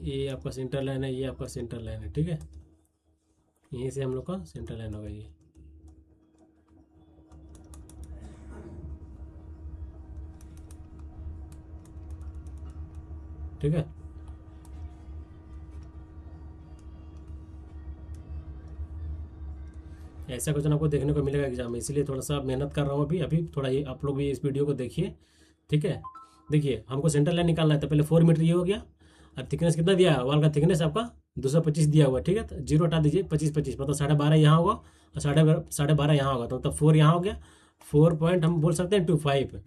ये आपका सेंटर लाइन है, ये आपका सेंटर लाइन है। ठीक है, यहीं से हम लोग का सेंटर लाइन होगा ये। ठीक है, ऐसा क्वेश्चन आपको देखने को मिलेगा एग्जाम में, इसलिए थोड़ा सा मेहनत कर रहा हूँ अभी थोड़ा ये आप लोग भी इस वीडियो को देखिए। ठीक है, देखिए हमको सेंटर लाइन निकालना है, तो पहले 4 मीटर ये हो गया, और थिकनेस कितना दिया है, वॉल का थिकनेस आपका 225 दिया हुआ। ठीक है, तो 0 हटा दीजिए, 25 मतलब 12.5 यहाँ होगा, और 12.5 यहाँ होगा, तो 4 यहाँ हो गया। 4 पॉइंट हम बोल सकते हैं 25,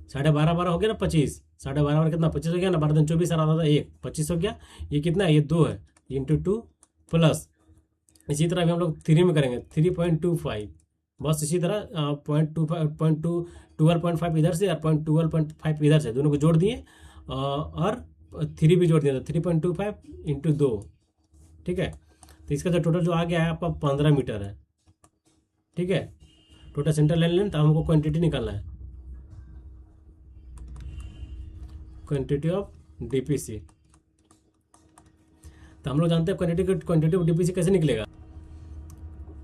12.5 हो गया ना 25, 12.5 कितना 25 हो गया ना, 12 24 था 1 25 हो गया। ये कितना है, ये 2 है, इंटू 2 प्लस, इसी तरह भी हम लोग 3 में करेंगे 3.25, बस इसी तरह 12.5 इधर से और 12.5 इधर से, दोनों को जोड़ दिए और 3 भी जोड़ दिया, तो 3.25 इंटू 2। ठीक है, तो इसका जो टोटल जो आ गया है आपका 15 मीटर है। ठीक है, टोटल सेंटर लाइन लेंथ, हमको क्वांटिटी निकालना है, क्वांटिटी ऑफ डीपीसी। तो हम लोग जानते हैं क्वांटिटी ऑफ डीपीसी कैसे निकलेगा।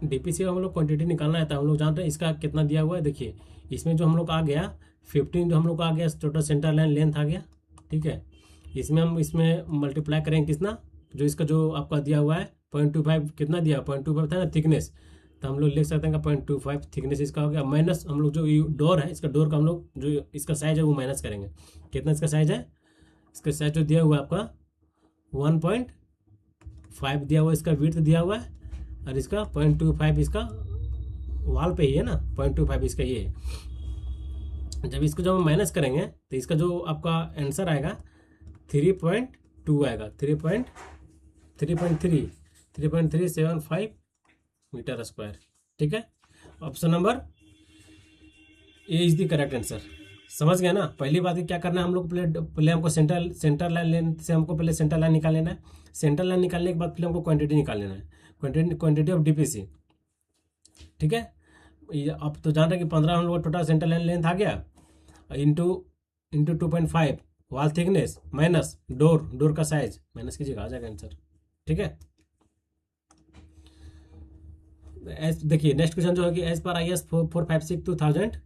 डीपीसी का हम लोग क्वांटिटी निकालना है, तो हम लोग जानते हैं इसका कितना दिया हुआ है। देखिए इसमें जो हम लोग आ गया 15, जो हम लोग आ गया टोटल सेंटर लाइन लेंथ आ गया। ठीक है, इसमें हम इसमें मल्टीप्लाई करेंगे कितना, जो इसका जो आपका दिया हुआ है 0.25, कितना दिया 0.25 था ना थिकनेस, तो हम लोग लिख सकते हैं 0.25 थिकनेस इसका हो गया, माइनस हम लोग जो डोर है, इसका डोर का हम लोग जो इसका साइज है वो माइनस करेंगे। कितना इसका साइज है, इसका साइज जो दिया हुआ है आपका 1.5 दिया हुआ, इसका विड्थ दिया हुआ है, और इसका 0.25 इसका वॉल पे ही है ना, 0.25 इसका ये है। जब इसको जब हम माइनस करेंगे तो इसका जो आपका आंसर आएगा 3.2 आएगा, 3.375 मीटर स्क्वायर। ठीक है, option number A is the correct answer. समझ गया ना। पहली बात है क्या करना है हम लोग, पहले पहले हमको सेंटर लाइन लेने से हमको पहले सेंटर लाइन निकाल लेना है। सेंटर लाइन निकालने के बाद पहले हमको क्वांटिटी निकाल लेना है, क्वांटिटी ऑफ डीपीसी। ठीक है, अब तो जान रहे कि 15 हम लोग टोटल सेंटर लाइन लेंथ आ गया, into into 2.5 wall thickness minus door का साइज माइनस कीजिएगा, आ जाएगा आंसर। ठीक है, देखिए नेक्स्ट क्वेश्चन जो है कि as per IS 456/2000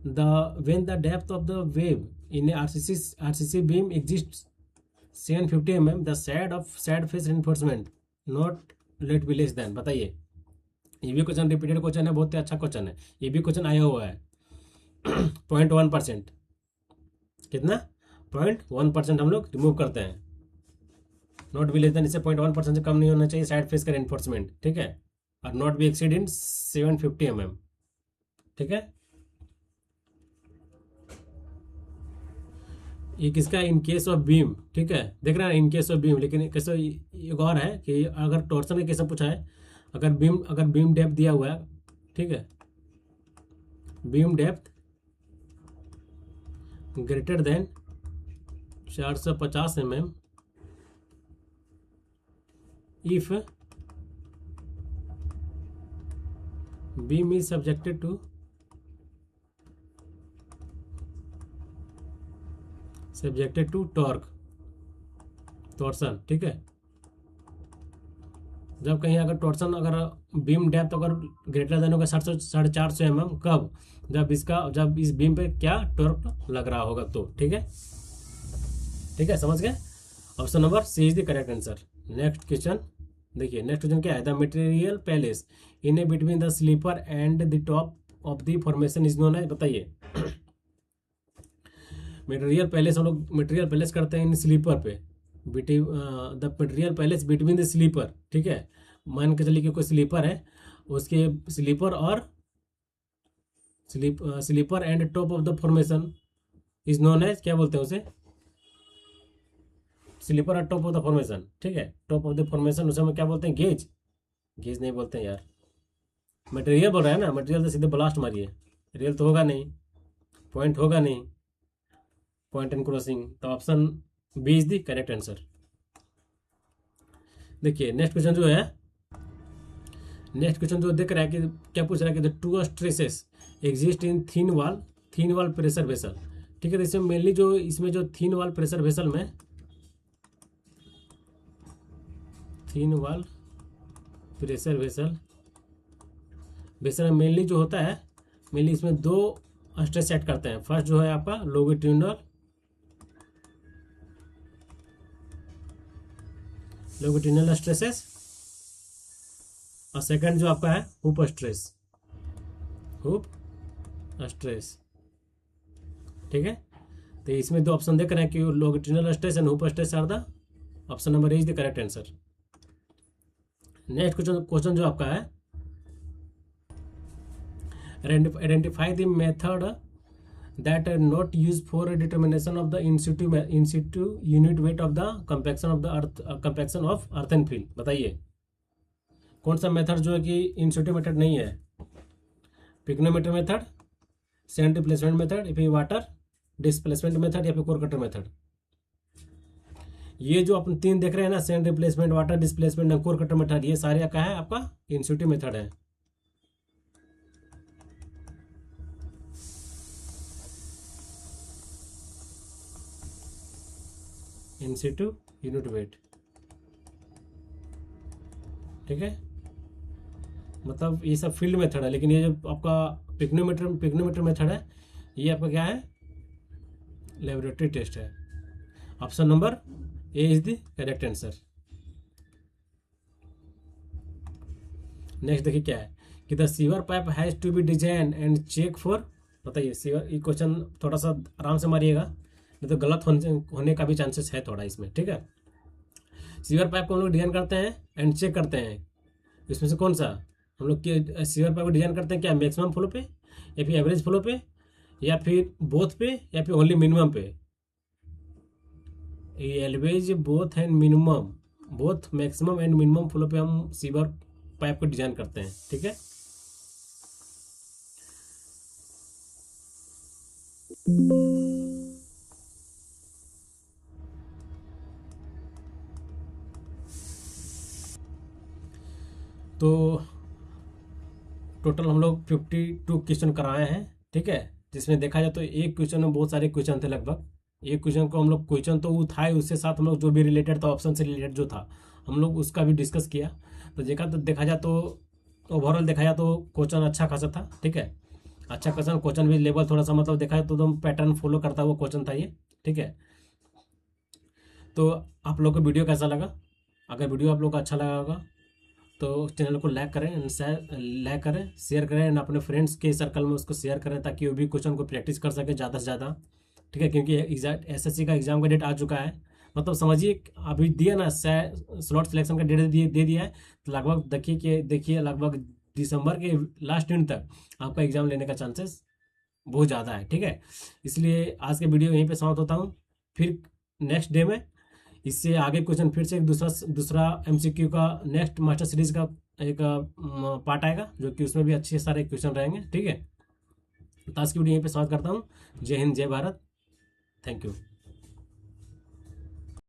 the when the depth of the web in a RCC beam exist 750 mm the side face reinforcement not let be less than. बताइए, ये भी क्वेश्चन रिपीटेड क्वेश्चन है, बहुत ही अच्छा क्वेश्चन है, ये भी क्वेश्चन आया हुआ है। 0.1%, कितना 0.1% हम लोग रिमूव करते हैं, नॉट बी लेस देन, इससे 0.1% से कम नहीं होना चाहिए साइड फेस का रेनफोर्समेंट। ठीक है, और not be exceed in 750 mm। ठीक है, ये किसका, इन केस ऑफ बीम। ठीक है, देख रहे हैं इन केस ऑफ बीम, लेकिन कैसे एक और है कि अगर टॉर्सन का केस पूछा है, अगर बीम डेप्थ दिया हुआ है, ठीक है, beam depth greater than 450 mm if beam is subjected to torsion. ठीक है, जब कहीं अगर टॉर्सन, अगर बीम डेप्थ अगर ग्रेटर देन होगा 450 mm, कब, जब इस बीम पे क्या टॉर्क लग रहा होगा तो। ठीक है, समझ गए। Option number C is the correct answer. Next question देखिए, नेक्स्ट क्वेश्चन क्या है, the material placed in a between the sleeper and the top of the formation is known है। बताइए, मटेरियल पैलेस हम लोग मटेरियल पैलेस करते हैं in sleeper पे, the material placed between the sleeper. ठीक है, मान के चलिए कि कोई स्लीपर है, उसके sleeper and top of the formation is known as, क्या बोलते हैं उसे, स्लीपर और टॉप ऑफ द फॉर्मेशन। ठीक है, टॉप ऑफ द फॉर्मेशन उसे हम क्या बोलते हैं, गेज नहीं बोलते हैं यार, मटेरियल बोल रहा है ना, मटेरियल तो सीधे ब्लास्ट मारिए, रियल तो होगा नहीं, पॉइंट होगा नहीं, पॉइंट एंड क्रॉसिंग, तो option B is the correct answer. देखिए नेक्स्ट क्वेश्चन जो देख रहा है कि क्या पूछ रहा है कि the two stresses exist in thin wall pressure vessel. ठीक है, तो इसमें मेनली इसमें जो थिन वॉल प्रेशर वेसल में मेनली जो होता है, मेनली इसमें दो स्ट्रेस सेट करते हैं। फर्स्ट जो है आपका लोगिट्यूडिनल स्ट्रेसेस, और सेकंड जो आपका है हुप स्ट्रेस। ठीक है, तो इसमें दो ऑप्शन देख रहे हैं कि longitudinal stress and hoop stress are the option number is the correct answer. Next question जो आपका है, identify the method that are not used for a determination of the in situ unit weight of the compaction of earth and fill। बताइए कौन सा method जो है कि इन Situ method नहीं है, pycnometer method, sand replacement method, या फिर वाटर डिस्प्लेसमेंट मेथड, या फिर कोर कटर मेथड। ये जो अपन तीन देख रहे हैं ना, sand replacement, water displacement, core cutter method, ये सारे क्या है आपका इन सिटू मेथड है। इन सिटू यूनिट वेट। ठीक है, मतलब ये सब फील्ड मेथड है, लेकिन ये जो आपका पिग्नोमीटर मेथड है, ये आपका क्या है, लेबोरेटरी टेस्ट है। Option number A is the correct answer. Next देखिए क्या है कि the sewer pipe has to be design and check for. बताइए सीवर, ये क्वेश्चन थोड़ा सा आराम से मारिएगा, नहीं तो गलत होने का भी चांसेस है थोड़ा इसमें। ठीक है, सीवर पाइप को हम लोग डिजाइन करते हैं एंड चेक करते हैं, इसमें से कौन सा हम लोग सीवर पाइप को डिजाइन करते हैं, क्या मैक्सिमम फ्लो पे, या फिर एवरेज फ्लो पे, या फिर बोथ पे, या फिर ओनली मिनिमम पे। Average, both and minimum, both maximum and minimum flow पे हम सीवर पाइप को डिजाइन करते हैं। ठीक है, तो टोटल हम लोग 52 क्वेश्चन कराए हैं, ठीक है। जिसमें देखा जाए तो एक क्वेश्चन में बहुत सारे क्वेश्चन थे लगभग। एक क्वेश्चन को हम लोग, क्वेश्चन तो वो था ही, उसके साथ हम लोग जो भी रिलेटेड था, ऑप्शन से रिलेटेड जो था, हम लोग उसका भी डिस्कस किया। तो देखा जाए तो ओवरऑल देखा जाए तो क्वेश्चन अच्छा खासा था, ठीक है। अच्छा क्वेश्चन, क्वेश्चन भी लेवल थोड़ा सा मतलब देखा जाए तो एकदम पैटर्न फॉलो करता हुआ क्वेश्चन था ये, ठीक है। तो आप लोग को वीडियो कैसा लगा? अगर वीडियो आप लोग को अच्छा लगा होगा तो चैनल को लाइक करें एंड लाइक करें, शेयर करें एंड अपने फ्रेंड्स के सर्कल में उसको शेयर करें, ताकि वो भी क्वेश्चन को प्रैक्टिस कर सके ज़्यादा से ज़्यादा, ठीक है। क्योंकि एसएससी का एग्जाम का डेट आ चुका है, मतलब समझिए अभी दिया ना, स्लॉट सिलेक्शन का डेट दे दिया है। तो लगभग देखिए लगभग दिसंबर के लास्ट दिन तक आपका एग्जाम लेने का चांसेस बहुत ज़्यादा है, ठीक है। इसलिए आज के वीडियो यहीं पे समाप्त होता हूँ। फिर नेक्स्ट डे में इससे आगे क्वेश्चन, फिर से एक दूसरा एमसीक्यू का नेक्स्ट मास्टर सीरीज का एक पार्ट आएगा, जो कि उसमें भी अच्छे सारे क्वेश्चन रहेंगे, ठीक है। तो आज की वीडियो यहीं पे समाप्त करता हूँ। जय हिंद, जय भारत, थैंक यू।